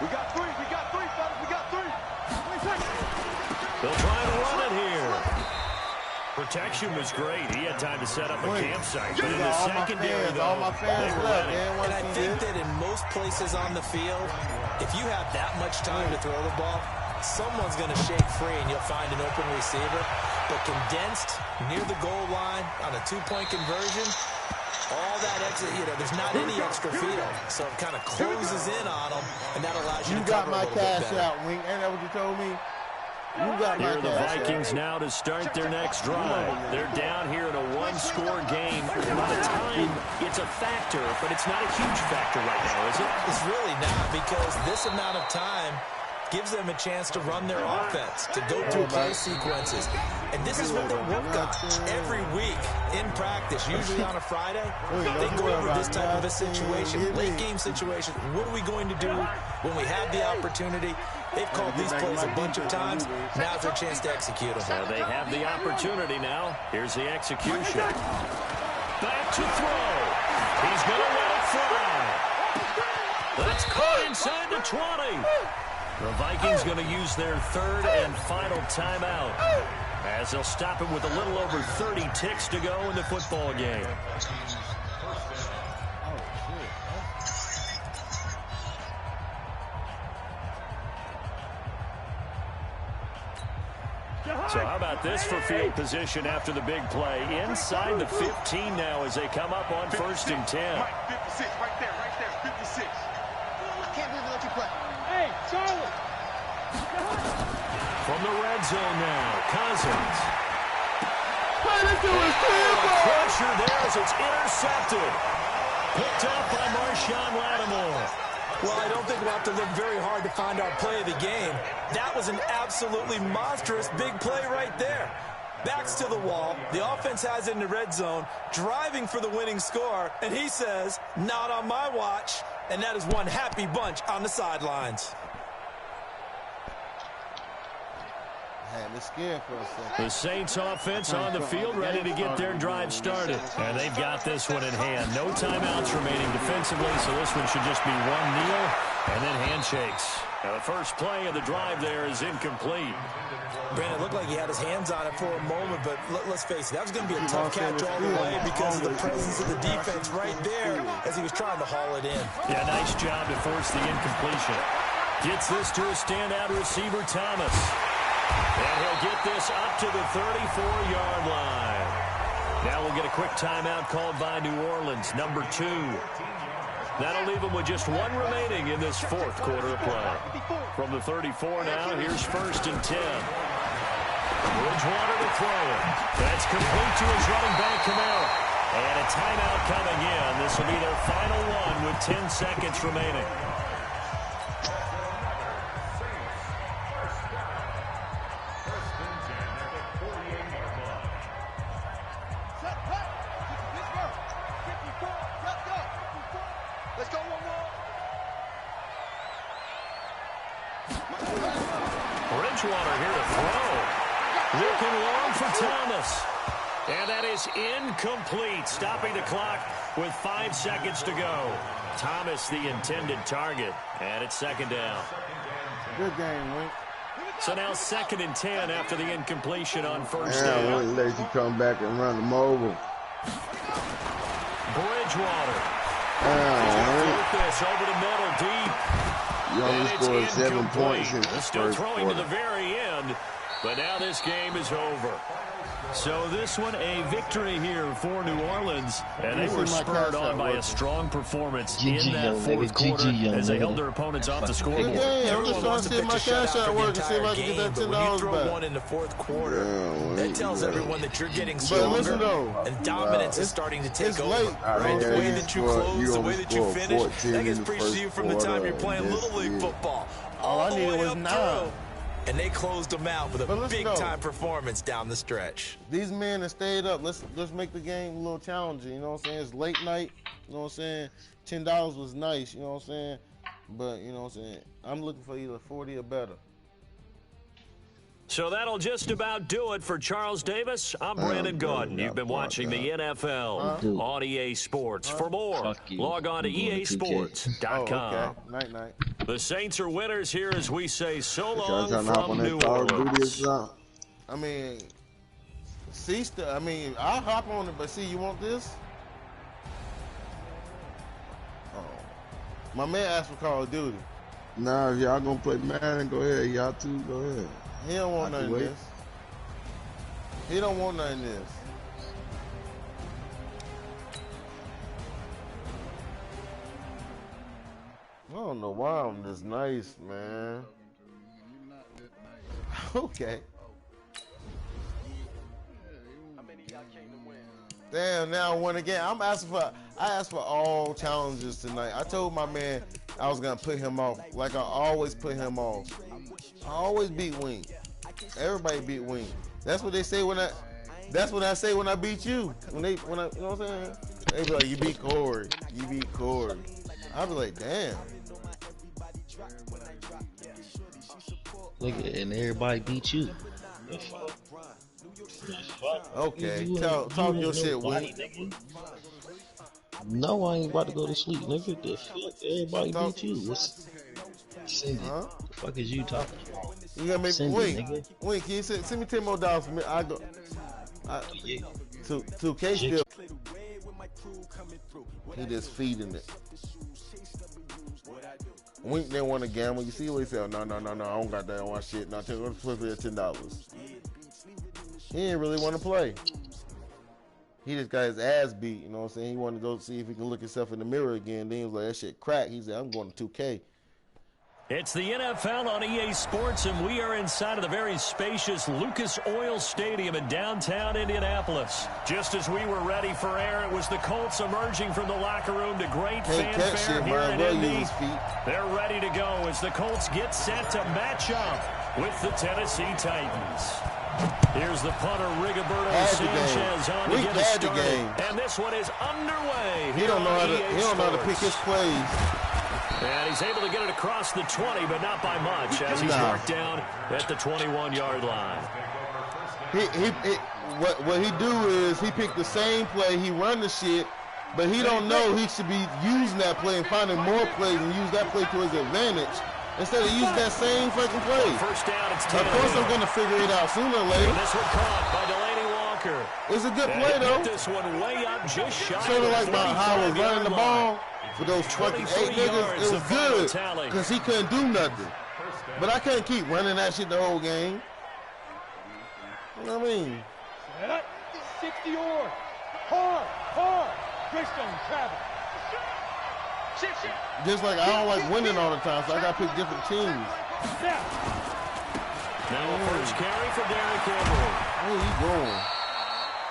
We got three, fellas. We got 3. 20 seconds. They'll try to run it here. Protection was great. He had time to set up a campsite. But in the secondary, though, they were ready. And I think that in most places on the field, if you have that much time to throw the ball, someone's going to shake free and you'll find an open receiver. But condensed near the goal line on a 2-point conversion, all that exit, there's not any extra field. So it kind of closes in on them, and that allows you to got cover my a little bit cash better. out, Wink. Ain't that what you told me? Here are the Vikings now to start their next drive. They're down here in a one-score game. By time, it's a factor, but it's not a huge factor right now, is it? It's really not, because this amount of time gives them a chance to run their offense, to go through play sequences. And this is what they work on every week in practice, usually on a Friday. They go over this type of a situation, late game situation. What are we going to do when we have the opportunity? They've called these plays a bunch of times. Now's their chance to execute them. So they have the opportunity now. Here's the execution. Back to throw. He's going to let it fly. That's caught inside the 20. The Vikings going to use their third and final timeout, as they'll stop it with a little over 30 ticks to go in the football game. So how about this for field position after the big play? Inside the 15 now as they come up on 1st and 10. Mike, 56, right there, 56. I can't believe they let you play. Hey, Charlie! From the red zone now, Cousins. Pressure there as it's intercepted. Picked up by Marshawn Lattimore. Well, I don't think we'll have to look very hard to find our play of the game. That was an absolutely monstrous big play right there. Backs to the wall. The offense has it in the red zone, driving for the winning score. And he says, not on my watch. And that is one happy bunch on the sidelines. The Saints offense on the field ready to get their drive started. And they've got this one in hand. No timeouts remaining defensively, so this one should just be one kneel and then handshakes. Now the first play of the drive there is incomplete. Brandon, it looked like he had his hands on it for a moment, but let's face it, that was going to be a tough catch all the way because of the presence of the defense right there as he was trying to haul it in. Yeah, nice job to force the incompletion. Gets this to a standout receiver, Thomas. And he'll get this up to the 34-yard line. Now we'll get a quick timeout called by New Orleans, number 2. That'll leave them with just one remaining in this fourth quarter of play. From the 34 now, here's 1st and 10. Bridgewater to throw it. That's complete to his running back, Kamara. And a timeout coming in. This will be their final one with 10 seconds remaining. Bridgewater here to throw. Looking long for Thomas. And that is incomplete. Stopping the clock with 5 seconds to go. Thomas the intended target. And it's 2nd down. Good game, Wink. So now 2nd and 10 after the incompletion on 1st down. down. Wouldn't let you come back and run them over. Bridgewater. This over the middle deep. You only scored 7 points in the Still first throwing quarter. to the very end, but now this game is over. So this one a victory here for New Orleans, and they were spurred on by a strong performance in that fourth quarter as they held their opponents off the scoreboard. I'm just trying to see if my cash out work and see if I can get that $10 when you throw back. one in the fourth quarter, that tells everyone that you're getting stronger and dominance is starting to take over. Late. Right? The way that you close, the way that you finish, 14 that gets in the preached to you from the time you're playing Little League football. All I the needed way was up 9. through. And they closed them out with a big-time performance down the stretch. These men have stayed up. Let's make the game a little challenging. You know what I'm saying? It's late night. You know what I'm saying? $10 was nice. You know what I'm saying? But you know what I'm saying? I'm looking for either 40 or better. So that'll just about do it for Charles Davis. I'm Brandon Gaudin. You've been watching the NFL on EA Sports. For more, log on to easports.com. Okay. Night-night. The Saints are winners here as we say so long Y'all trying to hop from on New that Call of Duty or Orleans. something? I mean, I'll hop on it, but see, you want this? Oh. My man asked for Call of Duty. Nah, if y'all gonna play Madden, go ahead. Y'all two, go ahead. He don't want none of this. He don't want none of this. I don't know why I'm this nice, man. Okay. Damn, now I won again. I asked for all challenges tonight. I told my man I was gonna put him off. Like I always put him off. I always beat Wink. Everybody beat Wink. That's what they say when that's what I say when I beat you. You know what I'm saying? They be like, you beat Corey. You beat Corey. I be like, damn. Look, and everybody beat you. Okay, talk your shit, Wink. No, I ain't about to go to sleep, nigga. The fuck? Everybody beat you. What's Cindy? Huh? The fuck is you talking about? You gotta make Cindy, Wink. Nigga. Wink, can you send me $10 more for me? I go. Yeah. 2K still. He just feeding it. Wink didn't want to gamble. You see what he said? No, I don't got that on my shit. No, let's flip it at $10. He didn't really want to play. He just got his ass beat, you know what I'm saying? He wanted to go see if he could look himself in the mirror again. Then he was like, that shit crack. He said, I'm going to 2K. It's the NFL on EA Sports, and we are inside of the very spacious Lucas Oil Stadium in downtown Indianapolis. Just as we were ready for air, it was the Colts emerging from the locker room to great fanfare here in Indy. They're ready to go as the Colts get set to match up with the Tennessee Titans. Here's the punter, Rigoberto Sanchez, on to get us started. And this one is underway. He don't know how to pick his plays. And he's able to get it across the 20, but not by much, as he's marked down at the 21-yard line. What he do is he pick the same play, he run the shit, but he don't know he should be using that play and finding more plays and use that play to his advantage instead of use that same fucking play. First down, it's of course I'm going to figure it out sooner or later. And this one caught by Delaney Walker. It's a good play, though. This one way up, just shy sort of like how I was running the ball. For those fucking 8 niggas, it was good because he couldn't do nothing. But I can't keep running that shit the whole game. You know what I mean? 60 yards. Hard. Christian Travis. Just like I don't like winning all the time, so I got to pick different teams. Now a first carry for Derrick Henry. Where you going?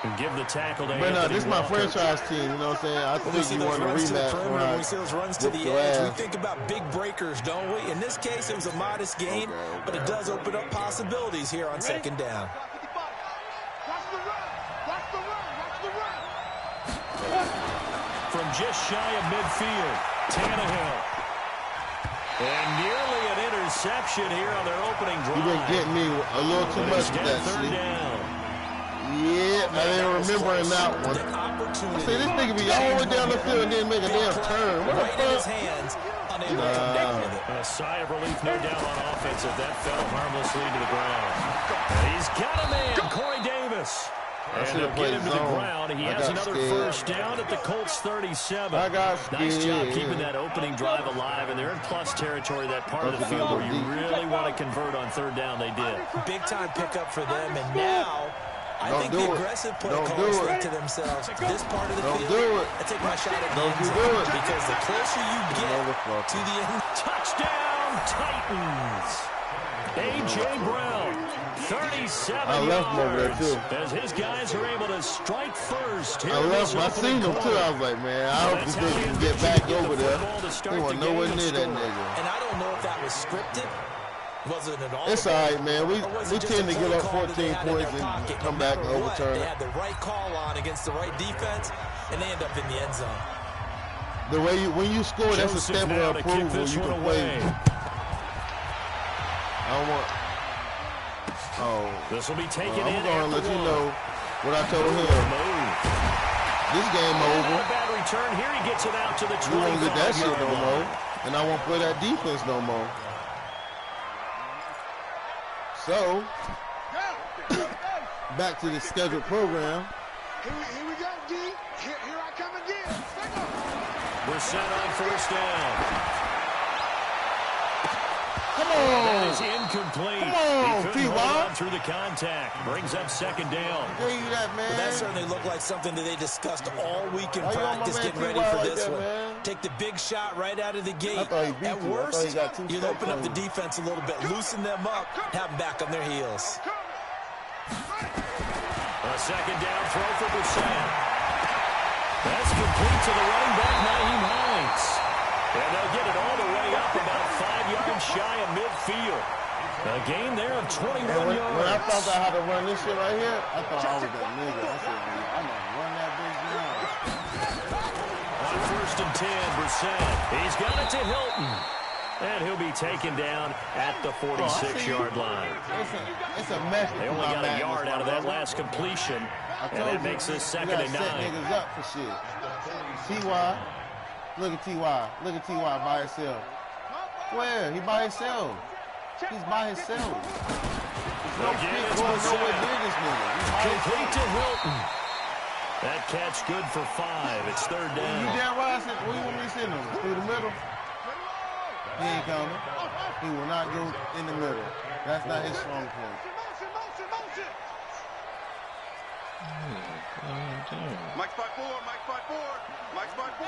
And give the tackle to But Anthony this is my Walker. franchise team, you know what I'm saying? I think you want to rematch when we see those runs to the edge. We think about big breakers, don't we? In this case, it was a modest gain, but it does open up possibilities here on second down. From just shy of midfield, Tannehill. And nearly an interception here on their opening drive. You've been getting me a little too much with that third shit. down. Yeah, I didn't remembering that one. I say this nigga be all the way down the field and then make a damn turn. What the fuck? A sigh of relief, no doubt, on offense if that fell harmlessly to the ground. And he's got a man, Corey Davis. And they'll get him to the ground. He has another first down at the Colts 37. Nice job keeping that opening drive alive, and they're in plus territory, that part of the field where you really want to convert on third down. They did. Big-time pickup for them, and now I think the aggressive play callers think to themselves, this part of the field, I take my shot at the end zone, because the closer you get to the end. Touchdown, Titans. A.J. Brown, 37 yards, as his guys are able to strike first. I seen him too. I was like, man, I hope this nigga can get back over there. He wasn't nowhere near that nigga. And I don't know if that was scripted. Wasn't at all. It's all right, man. We tend to give up 14 points and come back and overturn They it. had the right call on against the right defense, and they end up in the end zone. The way when you score, that's a step of approval. You can play. I don't want. This will be taken I'm in. going to let you know what I told him. This game over. A bad return here. He gets it out to the 20. You won't get that shit no more, and I won't play that defense no more. So, back to the scheduled program. Here we go, D. Here I come again. We're set on first down. Come on. That is incomplete. Come on, he couldn't hold T.Y. on through the contact. Brings up second down. I gave you that, man. Well, that certainly looked like something that they discussed all week in Why you on my practice, man getting ready T.Y. for like this that, one. man? Take the big shot right out of the gate. I thought he beat At you. I thought worst, he got 2 you'd steps open up on the you. defense a little bit, loosen them up, have them back on their heels. A second down throw for Brissett. That's complete to the running back, Nyheim Hines. And they'll get it all the way up about 5 yards shy of midfield. A gain there of 21 yards. When I thought I had to run this shit right here, I thought I was that nigga. I said, I'm going to run that bitch now. On 1st and 10, Brissett. He's got it to Hilton. And he'll be taken down at the 46-yard line. It's a method. They only got a yard out of that last completion. And that makes this 2nd and 9. Set niggas up for shit. T.Y. Look at T.Y. Look at T.Y. by himself. Where? He by himself. He's by himself. No Again, kid going nowhere near this nigga. Complete to Hilton. That catch good for 5. It's 3rd down. You damn right. I said, where you want me to send him? Through the middle? He ain't coming. He will not go in the middle. That's not his strong point. Mike's by 4. Mike's by 4. Mike's by 4.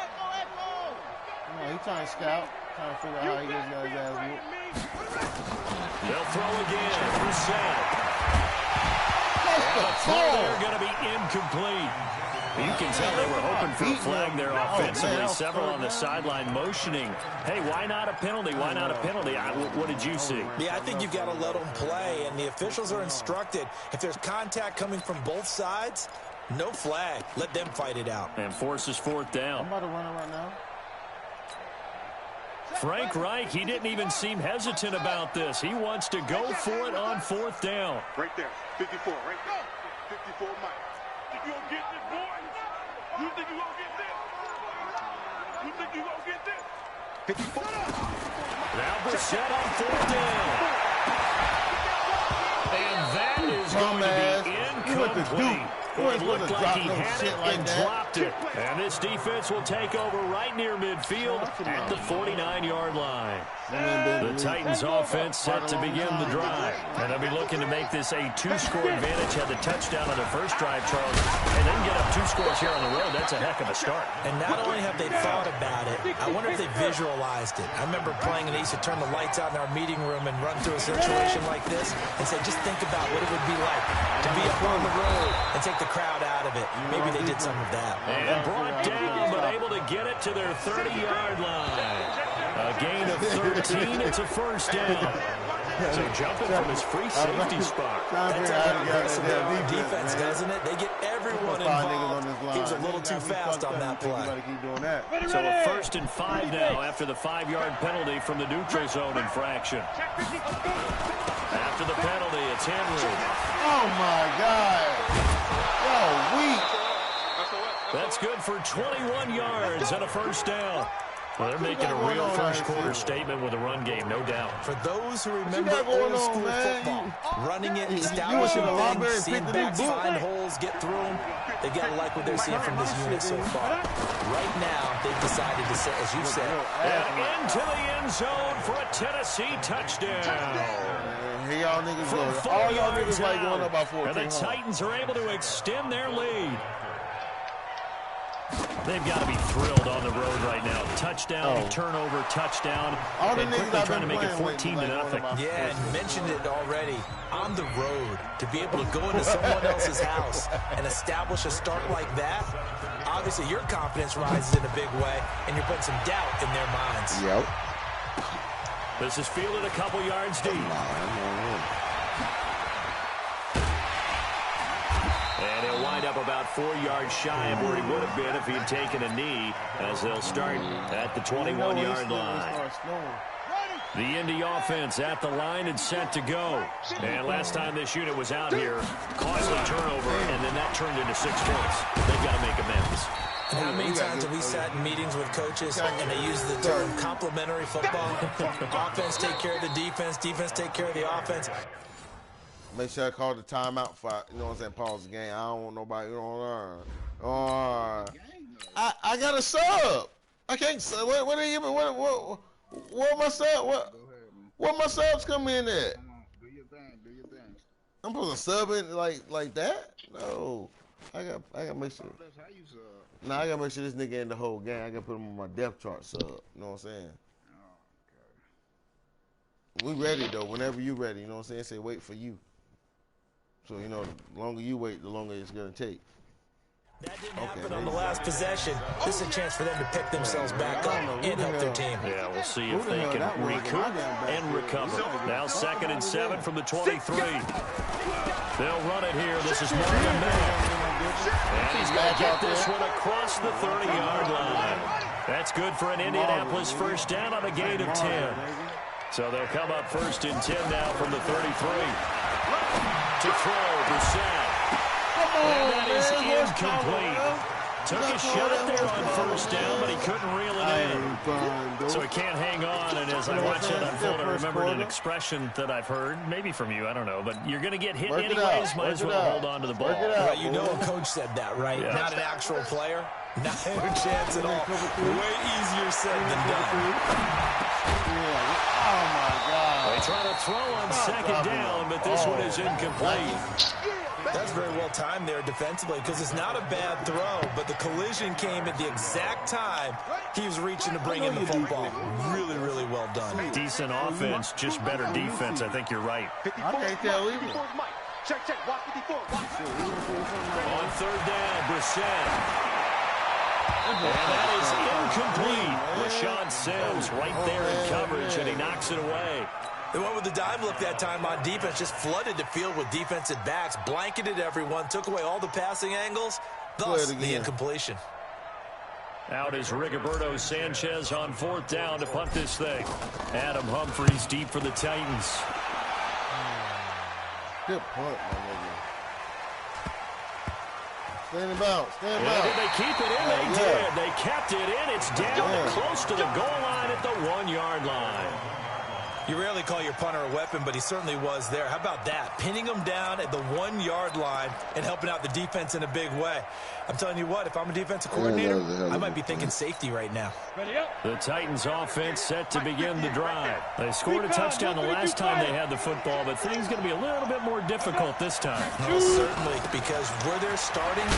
Come on, he's trying to scout. Trying to figure out how he gets his ass whooped. They'll throw again. Brissett. That's the They're going to be incomplete. You can tell they were hoping for a flag there offensively. Several on the sideline motioning. Hey, why not a penalty? Why not a penalty? What did you see? Yeah, I think you've got to let them play, and the officials are instructed. If there's contact coming from both sides, no flag. Let them fight it out. And forces 4th down. I'm about to run it right now. Frank Reich, he didn't even seem hesitant about this. He wants to go for it on 4th down. Right there. 54. Right there. 54, Mike. Think you gonna get this, boy? You think you gonna get this? You think you gonna get this? 54. Now Brissett on 4th down. And that is going to be incomplete. It looked like he had it and dropped it. And this defense will take over right near midfield at the 49-yard line. The Titans offense set to begin the drive. And they'll be looking to make this a 2-score advantage. Had the touchdown on their first drive, Charles, and then get up 2 scores here on the road. That's a heck of a start. And not only have they thought about it, I wonder if they visualized it. I remember playing and they used to turn the lights out in our meeting room and run through a situation like this and say, just think about what it would be like to be up on the road and take the crowd out of it. Maybe they did some of that. And brought down, but able to get it to their 30-yard line. A gain of 13. It's a 1st down. So jumping from his free safety spot. That's how impressive defense, doesn't it? They get everyone involved. He was a little too fast on that play. So a 1st and 5 now after the 5-yard penalty from the neutral zone infraction. After the penalty, it's Henry. Oh, my God. Yo, weak. That's good for 21 yards and a 1st down. Well, they're making a real first-quarter statement with a run game, no doubt. For those who remember old-school football, running it, establishing things, seeing backs find holes, get through them, they got to like what they're seeing from this unit so far. Right now, they've decided to say, as you said, and into the end zone for a Tennessee touchdown. Hey, y'all niggas From go. 4 All y'all yards niggas like going up by 14. And the Titans are able to extend their lead. They've got to be thrilled on the road right now. Touchdown, turnover, touchdown. All the and niggas quickly trying to make it 14-0. Yeah, and you mentioned it already. On the road, to be able to go into someone else's house and establish a start like that, obviously your confidence rises in a big way, and you're putting some doubt in their minds. Yep. This is fielded a couple yards deep. And he'll wind up about 4 yards shy of where he would have been if he'd taken a knee, as they'll start at the 21-yard line. The Indy offense at the line and set to go. And last time this unit was out here, costly turnover, and then that turned into 6 points. They've got to make amends. And how many times have we sat in meetings with coaches and they use the term complementary football? Offense take care of the defense, defense take care of the offense. Make sure I call the timeout for, you know what I'm saying, pause the game. I don't want nobody, you know what I'm saying. I got a sub. I can't sub. What am I sub? Where my subs come in at? Come on, do your thing. Do your thing. I'm supposed to sub it like that? No. I gotta make sure. That's how you sub. Nah, I gotta make sure this nigga in the whole game. I gotta put him on my depth chart sub. You know what I'm saying? Oh, okay. We ready though. Whenever you ready, you know what I'm saying? Say wait for you. So you know, the longer you wait, the longer it's gonna take. That didn't happen on the last possession. This is a chance for them to pick themselves back up and help their team. Yeah, we'll see if they can recoup and recover. Now 2nd and 7 from the 23. They'll run it here. This is Marvin Mack. And he's going to get this one across the 30-yard line. That's good for an Indianapolis first down on a gain of 10. So they'll come up 1st and 10 now from the 33. To throw, Brissett. And that is incomplete. Took a shot there on 1st down, but he couldn't reel it in. So he can't hang on, and as I watch it unfold, I remembered an expression that I've heard, maybe from you, I don't know, but you're going to get hit anyways, might as well hold on to the ball. Well, you know a coach said that, right? Yeah. Not an actual player. Not a chance at all. Way easier said than done. Oh, my God. They try to throw on 2nd down, but this one is incomplete. That's very well timed there defensively because it's not a bad throw, but the collision came at the exact time he was reaching to bring in the football. Really, really well done. Decent offense, just better defense. I think you're right. I can't tell either. Check, watch 54. On 3rd down, Brissett. And that is incomplete. LaShawn Sims right there in coverage, and he knocks it away. They went with the dive look that time on defense, just flooded the field with defensive backs, blanketed everyone, took away all the passing angles, thus the incompletion. Out is Rigoberto Sanchez on 4th down to punt this thing. Adam Humphries deep for the Titans. Good punt, my nigga. Stand about. Did they keep it in? They did. They kept it in. It's down close to the goal line at the 1-yard line. You rarely call your punter a weapon, but he certainly was there. How about that? Pinning him down at the 1-yard line and helping out the defense in a big way. I'm telling you what, if I'm a defensive coordinator, I might be thinking safety right now. The Titans offense set to begin the drive. They scored a touchdown the last time they had the football, but things going to be a little bit more difficult this time. Most certainly, because where they're starting,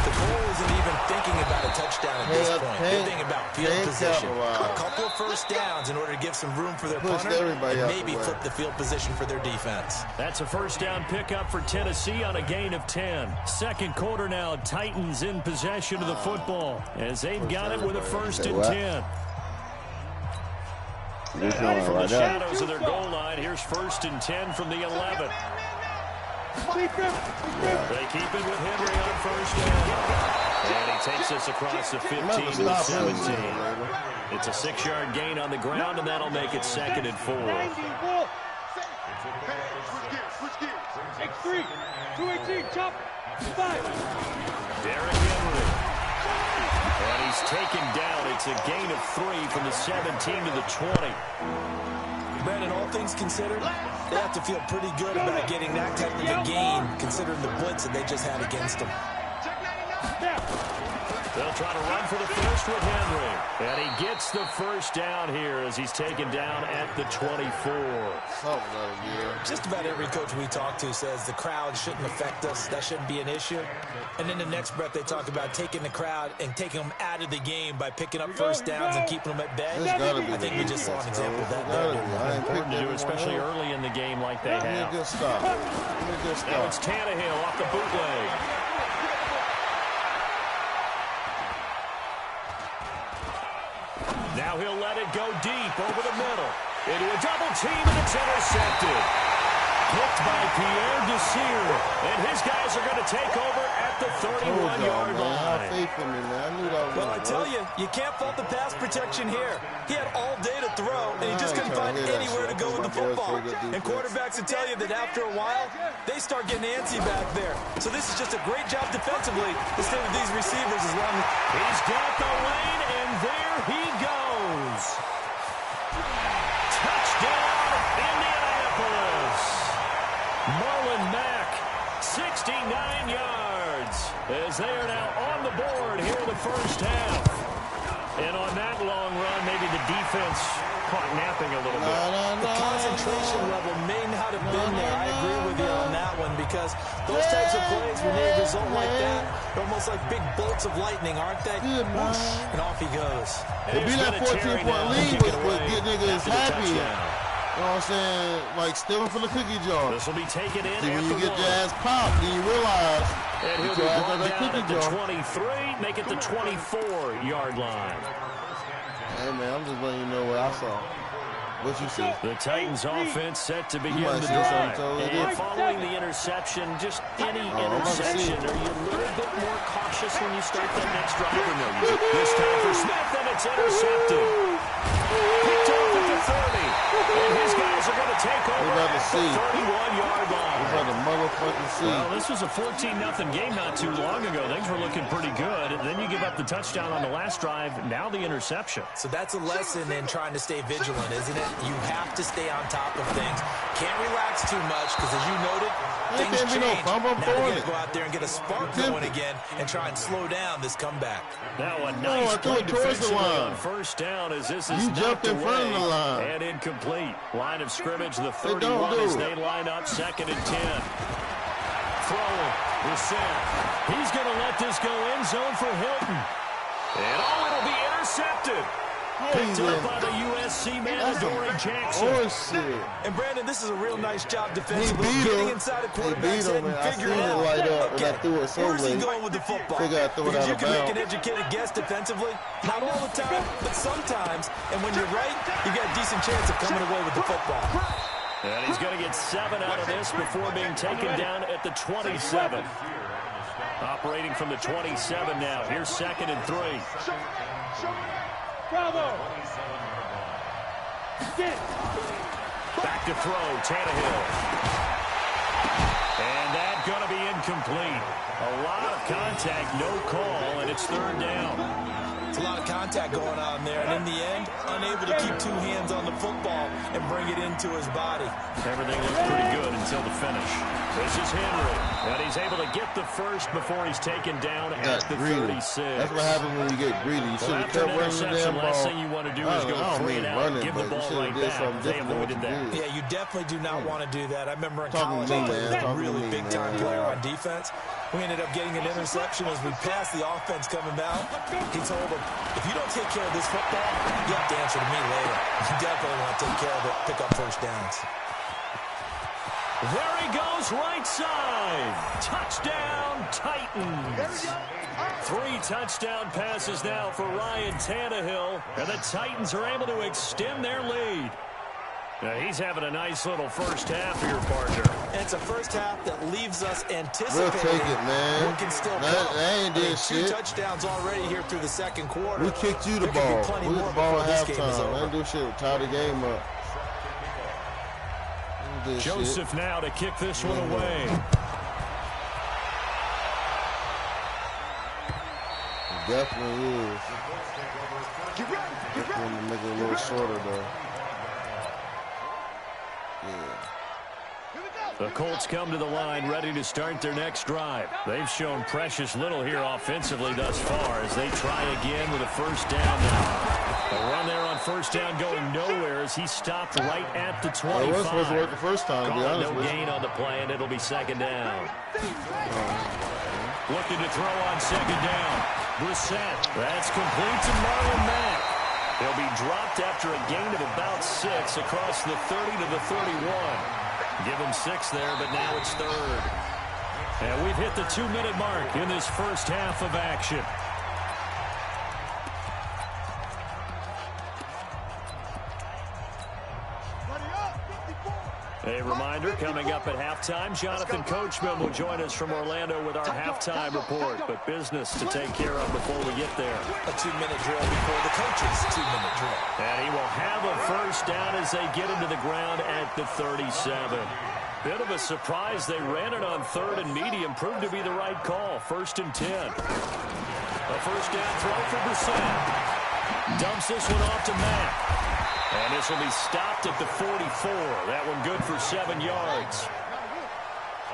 the goal isn't even thinking about a touchdown at this point. They're thinking about field position. A couple of first downs in order to give some room for their punter and maybe flip the field position for their defense. That's a first down pickup for Tennessee on a gain of 10. 2nd quarter now, Titans in possession of the football as they've got it with a 1st and 10. Out from the shadows of their goal line, here's 1st and 10 from the 11. They keep it with Henry on 1st down. And he takes us across the 15 to the 17. It's a 6-yard gain on the ground, and that'll make it 2nd and 4. X3, 218, chop, 5. Derrick Henry. And he's taken down. It's a gain of 3 from the 17 to the 20. Brandon, all things considered, they have to feel pretty good about getting that type of a gain, considering the blitz that they just had against them. They'll try to run for the first with Henry. And he gets the first down here as he's taken down at the 24. Just about every coach we talk to says the crowd shouldn't affect us. That shouldn't be an issue. And in the next breath, they talk about taking the crowd and taking them out of the game by picking up first downs and keeping them at bay. I think we just saw an example of that there. Important to do, especially early in the game like they have. Now it's Tannehill off the bootleg. Now he'll let it go deep over the middle. Into a double team, and it's intercepted. Picked by Pierre Desir. And his guys are going to take over at the 31-yard line. Well, I tell you, you can't fault the pass protection here. He had all day to throw, and he just couldn't find anywhere to go with the football. And quarterbacks will tell you that after a while, they start getting antsy back there. So this is just a great job defensively to stay with these receivers as long as... He's got the lane, and there he goes. Touchdown, Indianapolis. Marlon Mack, 69 yards, as they are now on the board here in the first half. And on that long run, maybe the defense caught napping a little bit. The concentration level may not have been there. I agree with you on that one because those types of plays, when they result like that, they're almost like big bolts of lightning, aren't they? And off he goes. It'd be that 14-point lead would get niggas happy. You know what I'm saying? Like stealing from the cookie jar. This will be taken in. See, when you get your ass popped, then you realize and he'll be brought down at the 23, make it the 24-yard line. Hey, man, I'm just letting you know what I saw. What you see? The Titans offense set to begin the drive. And following the interception, just any interception, are you a little bit more cautious when you start that next drive or no? This time for Smith, and it's intercepted. Picked off at the 30. And his guys are going to take over at the 31-yard line. We're about to motherfucking see. Well, this was a 14-0 game not too long ago. Things were looking pretty good. And then you give up the touchdown on the last drive. Now the interception. So that's a lesson in trying to stay vigilant, isn't it? You have to stay on top of things. Can't relax too much because, as you noted, things change. Now you got to go out there and get a spark going again and try and slow down this comeback. Now a nice play defensively on first down as this is knocked away and incomplete. Line of scrimmage, the 31 as they line up, 2nd and 10. Throwing, Brissett. He's going to let this go end zone for Hilton. And it'll be intercepted. Picked up by the USC man, Adoree Jackson. And Brandon, this is a real nice job defensively. Getting inside a quarterback's head and figuring out. Where's he going with the football? Because you can make an educated guess defensively. Not all the time, but sometimes. And when you're right, you got a decent chance of coming away with the football. And he's going to get 7 out of this before being taken down at the 27. Operating from the 27 now. Here's 2nd and 3. Bravo! Back to throw, Tannehill. And that's going to be incomplete. A lot of contact, no call, and it's 3rd down. It's a lot of contact going on there, and in the end, unable to keep 2 hands on the football and bring it into his body. Everything looked pretty good until the finish. This is Henry, and he's able to get the first before he's taken down at the 36. That's what happens when you get greedy. You should have kept running the damn ball. Last thing you want to do is go 3 and out, give the ball right back. They avoided that. Yeah, you definitely do not want to do that. I remember in college, I was a really big-time player on defense. We ended up getting an interception as we passed the offense coming out. He told him, if you don't take care of this football, you have to answer to me later. You definitely want to take care of it, pick up first downs. There he goes, right side. Touchdown, Titans. 3 touchdown passes now for Ryan Tannehill, and the Titans are able to extend their lead. Now he's having a nice little first half here, partner. And it's a first half that leaves us anticipating. We'll take it, man. What can still that ain't did shit. 2 touchdowns already here through the 2nd quarter. We kicked you the ball. We get the ball at halftime. Man, do shit. Tie the game up. Joseph now to kick this one away. It definitely is. Get ready. Make it a little shorter, though. The Colts come to the line ready to start their next drive. They've shown precious little here offensively thus far as they try again with a first down now. A run there on first down going nowhere as he stopped right at the 25. It was supposed to work the first time, to be honest with you. No gain on the play, and it'll be 2nd down. Looking to throw on 2nd down. Brissett. That's complete to Marlon Mack. He'll be dropped after a gain of about 6 across the 30 to the 31. Give him 6 there, but now it's 3rd. And we've hit the 2-minute mark in this first half of action. A reminder, coming up at halftime, Jonathan Coachman will join us from Orlando with our halftime report. But business to take care of before we get there. A 2-minute drill before the coach's 2-minute drill. And he will have a first down as they get him to the ground at the 37. Bit of a surprise. They ran it on 3rd and medium. Proved to be the right call. 1st and 10. A first down throw for Brissett. Dumps this one off to Mack. And this will be stopped at the 44. That one good for 7 yards.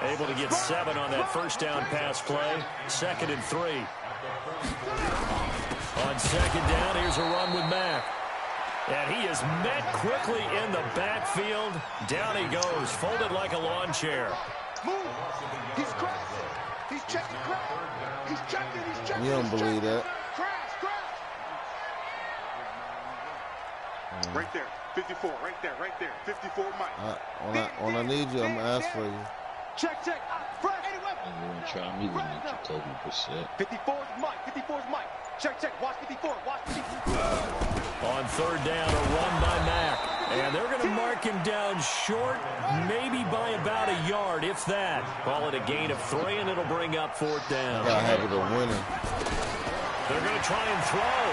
Able to get 7 on that first down pass play. 2nd and 3. On 2nd down, here's a run with Mack. And he is met quickly in the backfield. Down he goes, folded like a lawn chair. Move. He's crashing. He's checking crash. He's checking. He's checking. You don't believe that. Crash, crash. Right there. 54. Right there. Right there. 54, Mike. When I need you, I'm going to ask for you. Check, check. Fresh. I'm going to try me with Jacoby Brissett. 54's Mike. 54's Mike. Check, check. Watch 54. Watch 54. On third down, a run by Mack. And they're going to mark him down short, maybe by about a yard, if that. Call it a gain of 3, and it'll bring up fourth down. I have it a winner. They're going to try and throw.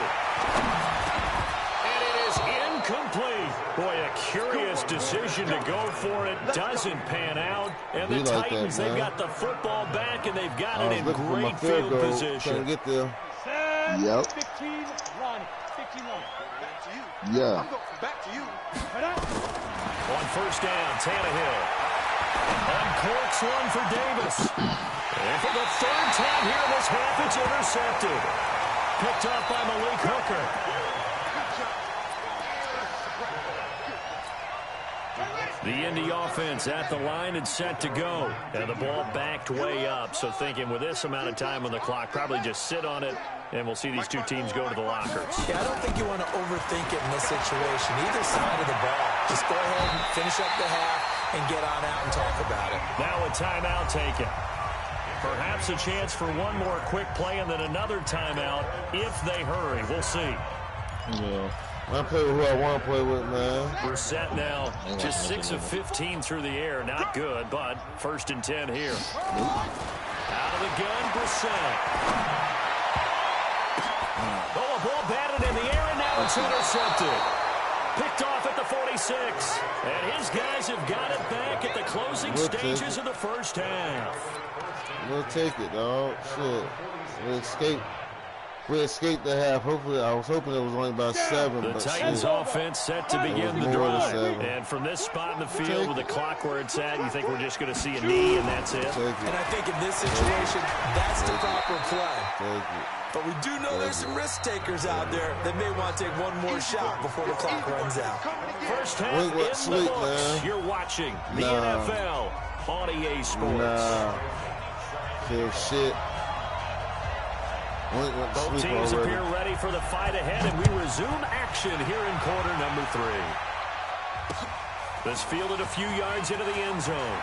And it is incomplete. Boy, a curious decision to go for it. Doesn't pan out. And the Titans, they've got the football back, and they've got it in great field position. Can't get there. Yep. 15 run. 15 run. Back to you. Yeah. I'm going back to you. On first down, Tannehill. Uncorks one for Davis. And for the third time here in this half, it's intercepted. Picked off by Malik Hooker. The Indy offense at the line and set to go. And the ball backed way up. So thinking with this amount of time on the clock, probably just sit on it, and we'll see these two teams go to the lockers. Yeah, I don't think you want to overthink it in this situation. Either side of the ball. Just go ahead and finish up the half and get on out and talk about it. Now a timeout taken. Perhaps a chance for one more quick play and then another timeout if they hurry. We'll see. Yeah. I play with who I want to play with, man. Brissett now just 6 of 15 through the air. Not good, but first and 10 here. Out of the gun, Brissett. Oh, a ball batted in the air, and now it's intercepted. Picked off at the 46. And his guys have got it back at the closing stages of the first half. We'll take it, dog. Shit. We escaped the half. Hopefully, I was hoping it was only about 7. The Titans offense set to begin the drive. And from this spot in the field with the clock where it's at, you think we're just going to see a knee and that's it? And I think in this situation, that's the proper play. But we do know there's some risk takers out there that may want to take one more shot before the clock runs out. First half in the books. Man. You're watching the NFL on EA Sports. Feel shit. Both teams appear ready for the fight ahead, and we resume action here in quarter number 3. This fielded a few yards into the end zone.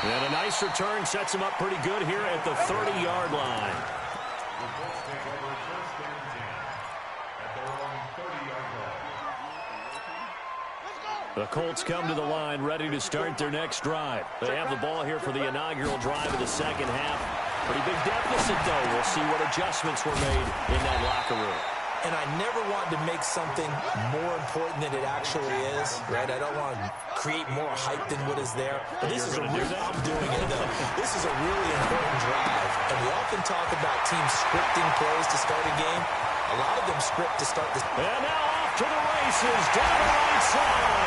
And a nice return sets him up pretty good here at the 30-yard line. The Colts come to the line ready to start their next drive. They have the ball here for the inaugural drive of the second half. Pretty big deficit, though. We'll see what adjustments were made in that locker room. And I never want to make something more important than it actually is, right? I don't want to create more hype than what is there. But this is I'm doing it, though. This is a really important drive. And we often talk about teams scripting plays to start a game. A lot of them script to start this. And now off to the races, down the right side.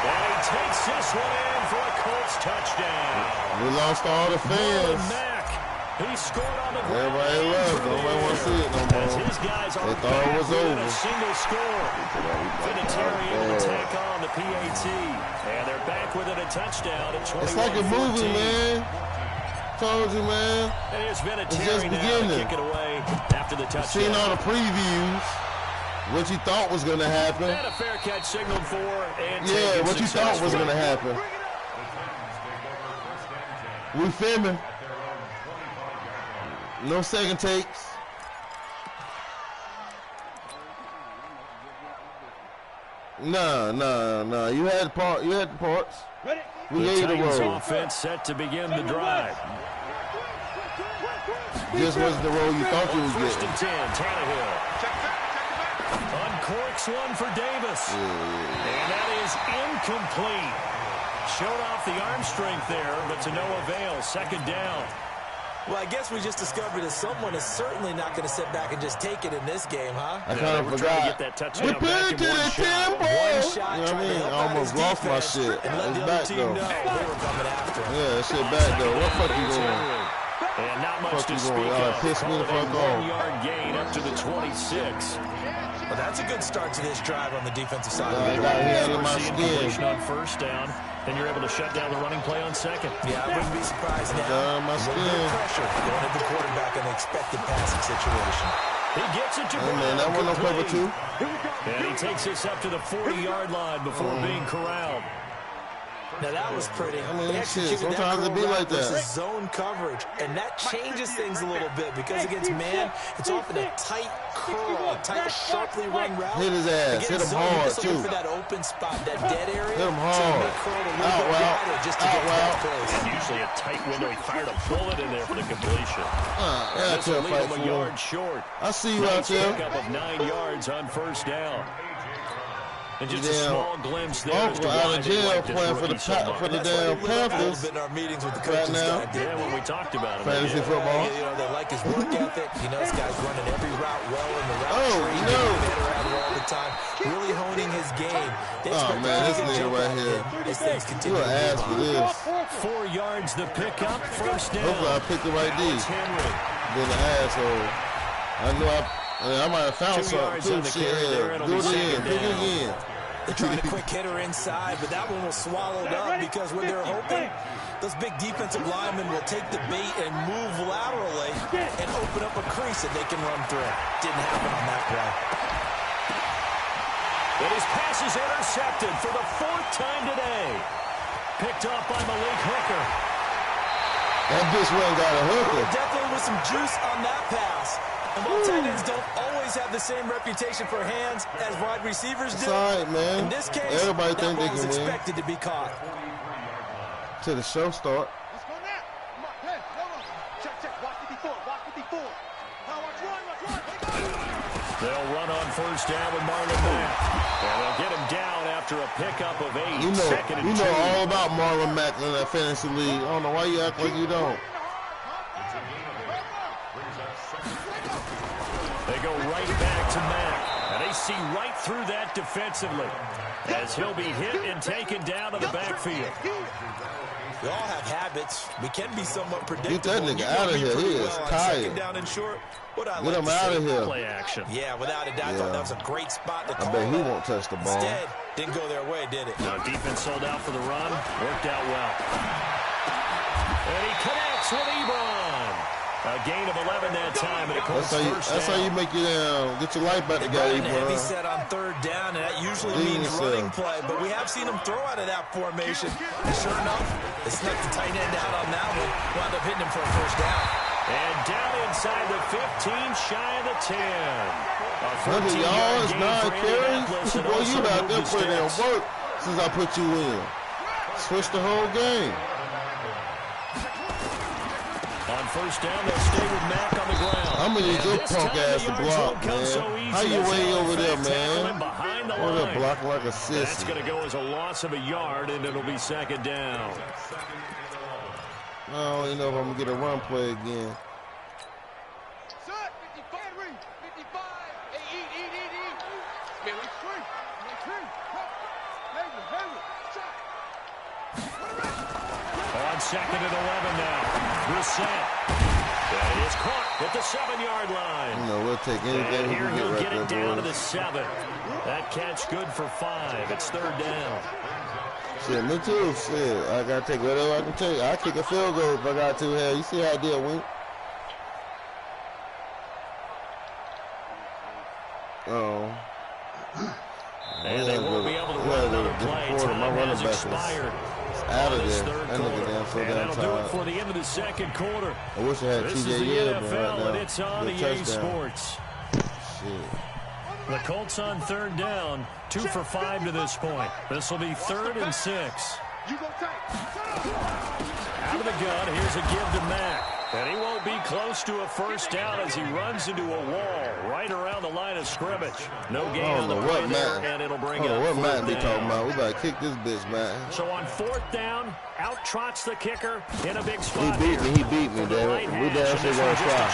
And he takes this one in for a Colts touchdown. We lost all the fans. He scored on the ground. Everybody left. Nobody want to see it no more. His guys are they thought it was over. A single score. Vinatieri able to take on the PAT. And they're back within a touchdown at 21-14. It's like a movie, man. Told you, man. And here's Vinatieri now to kick it away after the touchdown. Seen all the previews. What you thought was going to happen. And a fair catch signaled for. And yeah, what you thought was going to happen. We filming. No second takes. No. You had the part. You had the parts. We gave you the role. Offense set to begin the drive. This wasn't the role you thought you was First getting. and 10, Tannehill. Uncorks one for Davis. And that is incomplete. Showed off the arm strength there, but to no avail. Second down. Well, I guess we just discovered that someone is certainly not going to sit back and just take it in this game, huh? I kind of forgot. To get that touchdown back in one shot. One shot. You know what I mean? I almost lost my shit. And let it's the back other team though. know they were coming after him. Yeah, that shit back though. What fuck you doing? And not wants to speak up. Piss me the fuck off. 1-yard gain up to the 26. Well, that's a good start to this drive on the defensive side. I got hands in my skin. On first down, and you're able to shut down the running play on second. Yeah, I wouldn't be surprised now. My skin. Pressure going at the quarterback in the expected passing situation. He gets it to Brown. Man, that one no cover two. And he takes us up to the 40-yard line before being corralled. Now that was pretty. I mean, shit, sometimes it be like that. Zone coverage, and that changes things a little bit because against man, it's often a tight curl, a tight, sharply run route. Hit his ass. Hit him hard, too. For that open spot, that dead area. Hit him hard. Out route. Just to get to that place. And usually a tight window. He fired a bullet in there for the completion. That's a fight for yard short. I see you out there. Pickup of 9 yards on first down. And just a small glimpse there. Uncle out of jail playing for the damn Panthers. In our meetings with the coaches right now. Yeah, when we talked about it. Fantasy football. You know, they like his work ethic. You know, this guy's running every route well in the route. Oh, tree, no. Better at it all the time. Really honing his game. Oh, man, this nigga right here. As things continue You an ass for this. 4 yards the pickup. First down. Hopefully I picked the right D. Been an asshole. I knew I might have found something too. Shit, do it again. Pick it again. They're trying a quick hitter inside, but that one was swallowed up because when they're hoping, those big defensive linemen will take the bait and move laterally and open up a crease that they can run through. Didn't happen on that play. And his pass is intercepted for the 4th time today. Picked off by Malik Hooker. That bitch went and got a hooker. Definitely with some juice on that pass. And while tight ends don't always have the same reputation for hands as wide receivers do, man. In this case, everybody think they can win. Expected to be caught. To the show start. Let's go now. Come on, hey, hold on. Check. Watch 54. Now watch one. They'll run on first down with Marlon Mack. And they'll get him down after a pickup of 8. You know all about Marlon Mack in that fantasy league. I don't know why you act like you don't. They go right back to Mack. And they see right through that defensively as he'll be hit and taken down to the backfield. We all have habits. We can be somewhat predictable. Get that nigga out of here. He is tired. Down and short. Get him out of here. Play action. Yeah, without a doubt. I thought that was a great spot to call. I bet he won't touch the ball. Instead, didn't go their way, did it? No, defense sold out for the run. Worked out well. And he connects with Ebron. A gain of 11 that time. And that's how you make it get your life back together, Ebron. Heavy set on 3rd down, and that usually means running play. But we have seen him throw out of that formation. And sure enough, they snuck the tight end out on that one. Wound up hitting him for a first down. And down inside the 15, shy of the 10. 100 yards, 9 carries. Boy, you out there putting in work since I put you in. Switch the whole game. On first down, they'll stay with Mack on the ground. I'm gonna need your punk ass to block, man. How you way over there, man? Over there blocking like a sissy. That's gonna go as a loss of a yard, and it'll be 2nd down. I don't even know if I'm gonna get a run play again. On 2nd and 11 now. Brissett. That is caught at the 7-yard line. You know, we'll take anything we can he'll get get right it there, down to boys. the 7. That catch good for 5. It's 3rd down. Shit, me too. Shit, I gotta take whatever I can take. I kick a field goal if I got to. Hell, you see how I did, Wink? Oh. And they won't be able to run another play. Time has expired. Out of there. That nigga damn so damn that'll do it tired. for the end of the 2nd quarter. I wish I had This is TJ the Yeldon NFL, right now. and it's on Good EA touchdown. Sports. Shit. The Colts on 3rd down, 2 for 5 to this point. This will be 3rd and 6. Out of the gun, here's a give to Mack. And he won't be close to a first down as he runs into a wall right around the line of scrimmage. No gain on the play there, and it'll bring up what Madden be 4th talking down. about? We gotta kick this bitch, man. So on 4th down, out trots the kicker in a big spot. He beat me, David. We damn sure gonna try.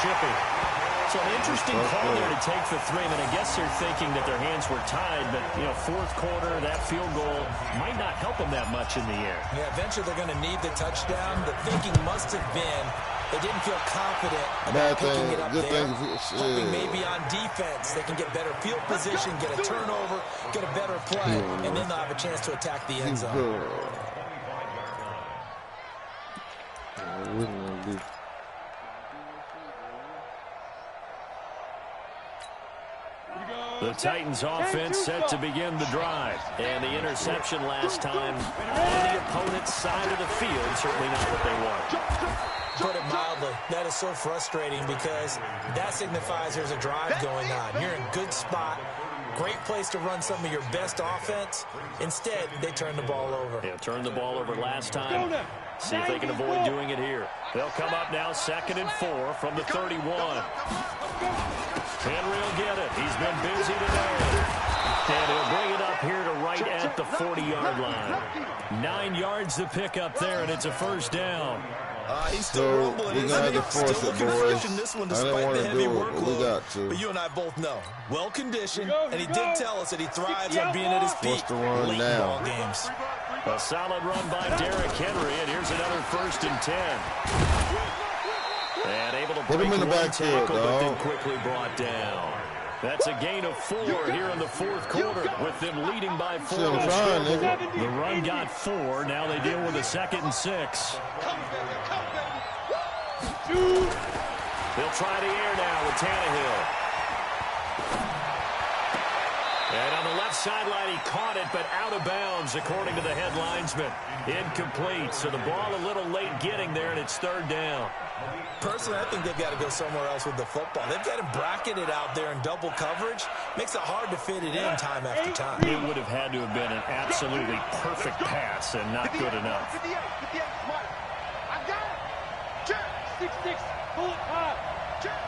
So an interesting call there to take the 3. I mean, I guess they're thinking that their hands were tied, but, you know, 4th quarter, that field goal might not help them that much in the air. Yeah, eventually they're going to need the touchdown. The thinking must have been, They didn't feel confident about picking it up there. Hoping maybe on defense they can get better field position, get a turnover, get a better play, and then they'll have a chance to attack the end zone. The Titans offense set to begin the drive. And the interception last time on the opponent's side of the field. Certainly not what they want. Put it mildly, that is so frustrating because that signifies there's a drive going on. You're in a good spot. Great place to run some of your best offense. Instead, they turn the ball over. Yeah, turned the ball over last time. See if they can avoid doing it here. They'll come up now 2nd and 4 from the 31. Henry will get it. He's been busy today. And he'll bring it up here to right at the 40-yard line. 9 yards to pick up there, and it's a first down. He's still rumbling. We're going to have to force it, boys. This one, I didn't want to do it, but we got to. But you and I both know. Well-conditioned, and he did tell us that he thrives on being at his feet. Force the run late now. ball games. A solid run by Derrick Henry, and here's another 1st and 10. And able to put him in the backfield, but then quickly brought down. That's a gain of 4 here in the 4th quarter, with them leading by 4. The run got 4. Now they deal with a 2nd and 6. They'll try the air now with Tannehill. And on the left sideline, he caught it, but out of bounds, according to the head linesman. Incomplete, so the ball a little late getting there, and it's 3rd down. Personally, I think they've got to go somewhere else with the football. They've got him bracketed out there in double coverage. Makes it hard to fit it in time after time. It would have had to have been an absolutely perfect pass and not good enough. 58, smart. I got it. Check. 6-6. Pull it high. Check.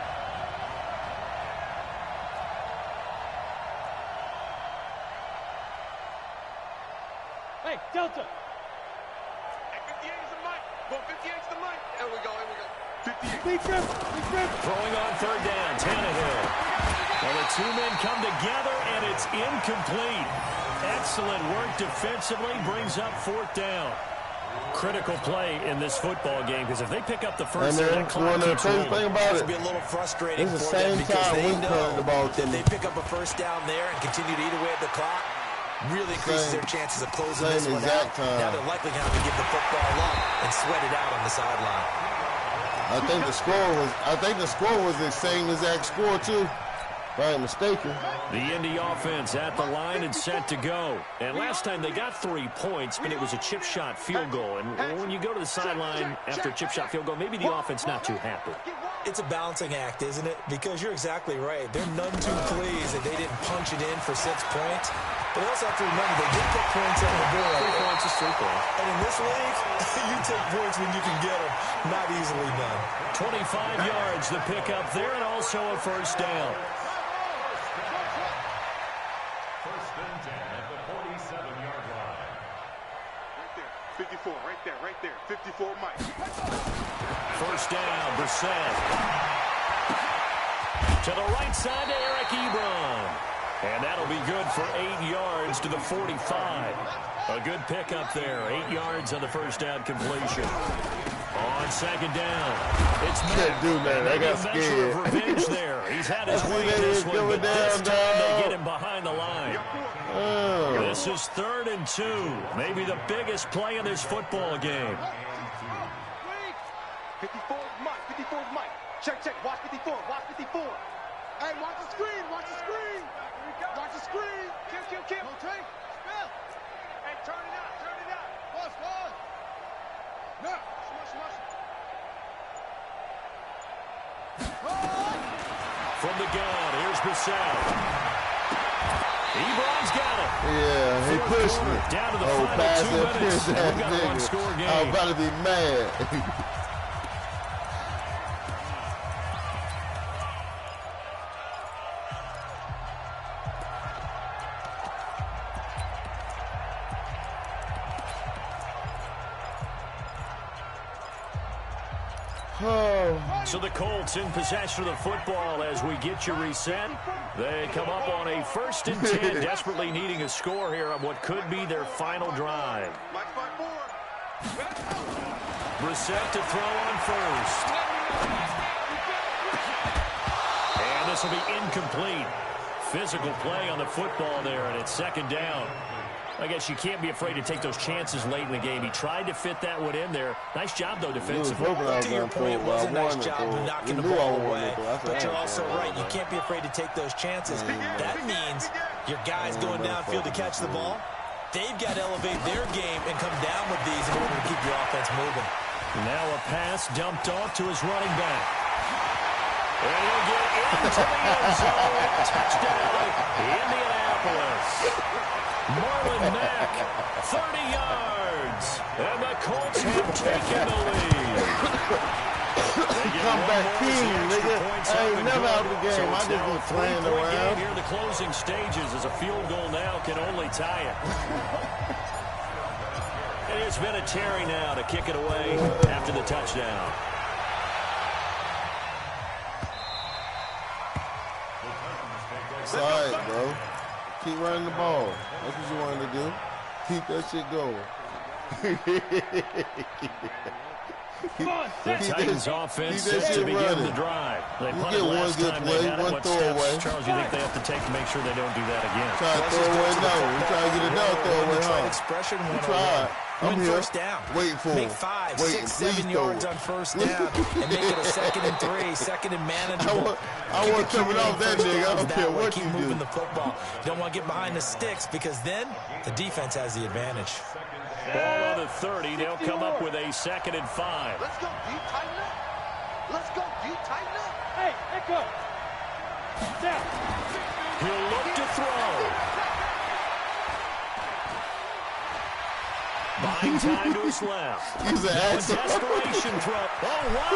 Hey, Delta. Hey, 58 is the mic. Well, 58 is the mic. Here we go. 58. Big trip. Throwing on 3rd down, Tannehill. Well, the 2 men come together, and it's incomplete. Excellent work defensively, brings up 4th down. Critical play in this football game, because if they pick up the first down, that clock keeps rolling. It's be a little frustrating for them because they know that they pick up a first down there and continue to eat away at the clock. Really increases their chances of closing this one out. Now they're likely going to have to give the football up and sweat it out on the sideline. I think the score was the same exact score too. If I ain't mistaken. The Indy offense at the line and set to go. And last time they got 3 points, but it was a chip shot field goal. And when you go to the sideline after a chip shot field goal, maybe the offense not too happy. It's a balancing act, isn't it? Because you're exactly right. They're none too pleased that they didn't punch it in for 6 points. But they also have to remember they did put points on the board. 3 points is 3 points. And in this league, you take points when you can get them. Not easily done. 25 yards to pick up there, and also a first down. 1st and 10 at the 47-yard line. Right there. 54, right there. 54, Mike. First down, Brissett. To the right side to Eric Ebron. And that'll be good for 8 yards to the 45. A good pickup there. 8 yards on the first down completion. On 2nd down, it's Matt. I got scared. Of revenge there. He's had his way in this one, but this time they get him behind the line. This is 3rd and 2. Maybe the biggest play in this football game. 54 is Mike. 54 is Mike. Check. Watch 54. Watch 54. Hey, watch the screen. Watch the screen. Watch the screen. Kill. No take. Spell. Hey, turn it out. Pause. No. Smush. From the gun, here's Brissett. Ebron's got it. Yeah, he pushed me. Down to the final 2 minutes. We've got a one-score game. I was about to be mad. So the Colts in possession of the football as we get you reset. They come up on a 1st and 10, desperately needing a score here on what could be their final drive. Brissett to throw on first. And this will be incomplete. Physical play on the football there, and it's second down. I guess you can't be afraid to take those chances late in the game. He tried to fit that one in there. Nice job, though, defensively. To your point, it was a nice job of knocking the ball away. But you're also right. You can't be afraid to take those chances. That means your guys going downfield to catch the ball, they've got to elevate their game and come down with these in order to keep your offense moving. Now a pass dumped off to his running back. And he'll get into the end zone. Touchdown, Indianapolis. Marlon Mack, 30 yards. And the Colts have taken the lead. Comeback king, nigga. I ain't never out of the game. I just been playing around. Here in the closing stages as a field goal now can only tie it. And it's been a Terry now to kick it away after the touchdown. It's all right, bro. Keep running the ball. That's what you wanted to do. Keep that shit going. The Titans offense set to begin the drive. They get one good play, one throwaway. Charles, you think they have to take to make sure they don't do that again? Try to throw away, no. We try to get another throwaway, huh? Expression we tried. I'm here. First down. Waiting for Make him. 5, 6, 7 yards on first down and make it a 2nd and 3, 2nd and manageable. I want coming off that nigga. I don't care what you do. Keep moving the football. You don't want to get behind the sticks because then the defense has the advantage. Ball on the 30. They'll come up with a 2nd and 5. Let's go deep, tighten up. Let's go deep, tighten up. Hey, echo. Down. He'll look to throw. Buying time to his left. He's an asshole. Desperation throw. Oh, wow.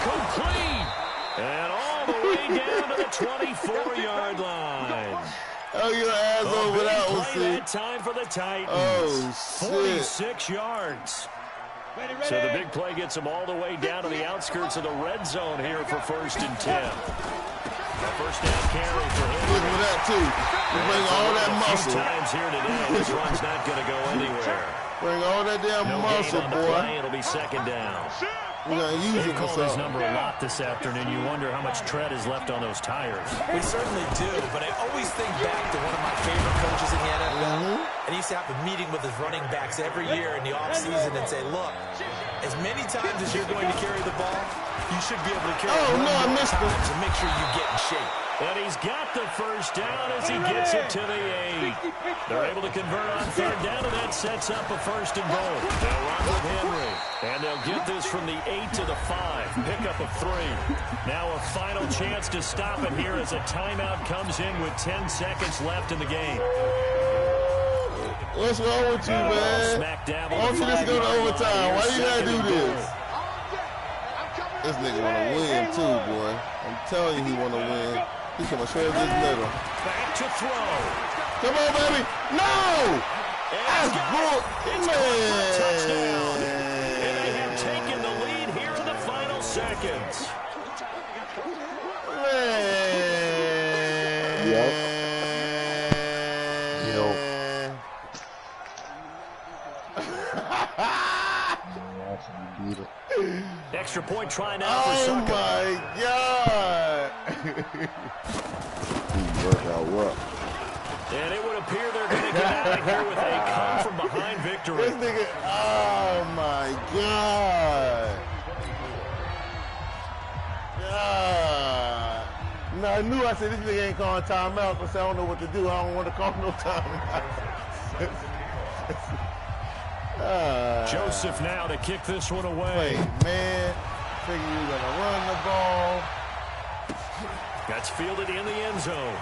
Complete. And all the way down to the 24-yard line. Oh, you're an asshole without OC. That time for the Titans. Oh, shit. 46 yards. So the big play gets them all the way down to the outskirts of the red zone here for 1st and 10. First down carry for him. Look at that, too. You bring all that muscle. Times here today, this run's not going to go anywhere. Bring all that damn muscle, boy. It'll be 2nd down. We're going to use it for something. His number a lot this afternoon. You wonder how much tread is left on those tires. We certainly do, but I always think back to one of my favorite coaches in the NFL. And he used to have a meeting with his running backs every year in the offseason and say, look, as many times as you're going to carry the ball, you should be able to carry it I missed it. to make sure you get in shape. And he's got the first down as he gets it to the 8. They're able to convert on 3rd down, and that sets up a 1st and goal. They'll run with Henry, and they'll get this from the 8 to the 5. Pickup of 3. Now a final chance to stop it here as a timeout comes in with 10 seconds left in the game. What's wrong with you, man? Why don't you just go to overtime? Why you gotta do this? This nigga wanna win too, boy. I'm telling you he wanna win. He's coming straight up this middle. Back to throw. Come on, baby. No! That's bull. Touchdown. And they have taken the lead here in the final seconds. Man. Yep. Extra point trying out for Sucker. Oh my God! And it would appear they're going to get out of here with a come from behind victory. This nigga, oh my God! God! No, I knew I said this nigga ain't calling timeout because I don't know what to do. I don't want to call no timeout. Joseph now to kick this one away. Wait, man. Figure you were going to run the ball. That's fielded in the end zone.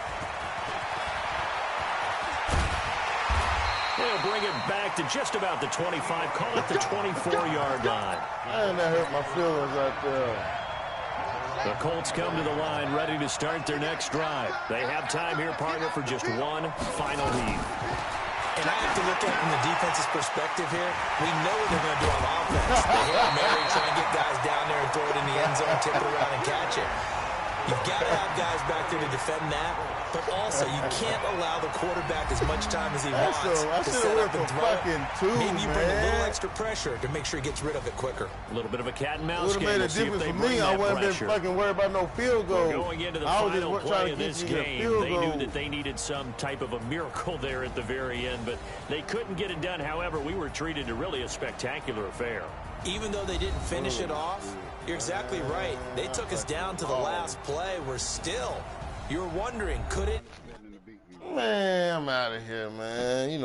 They'll bring it back to just about the 25. Call it the 24-yard line. Man, that hurt my feelings out there. The Colts come to the line ready to start their next drive. They have time here, partner, for just one final lead. And I have to look at it from the defense's perspective here. We know what they're going to do on offense. They Hail Mary, try and get guys down there and throw it in the end zone, tip it around and catch it. You've got to have guys back there to defend that, but also you can't allow the quarterback as much time as he wants to set up and throw it. Maybe you bring a little extra pressure to make sure he gets rid of it quicker. A little bit of a cat and mouse game. Would have made a difference for me. I wouldn't have been fucking worried about no field goal. Going into the final play of this game, they knew that they needed some type of a miracle there at the very end, but they couldn't get it done. However, we were treated to really a spectacular affair. Even though they didn't finish it off, you're exactly right. They took us down to the last play. We're still, you're wondering, could it? Man, I'm out of here, man. You know.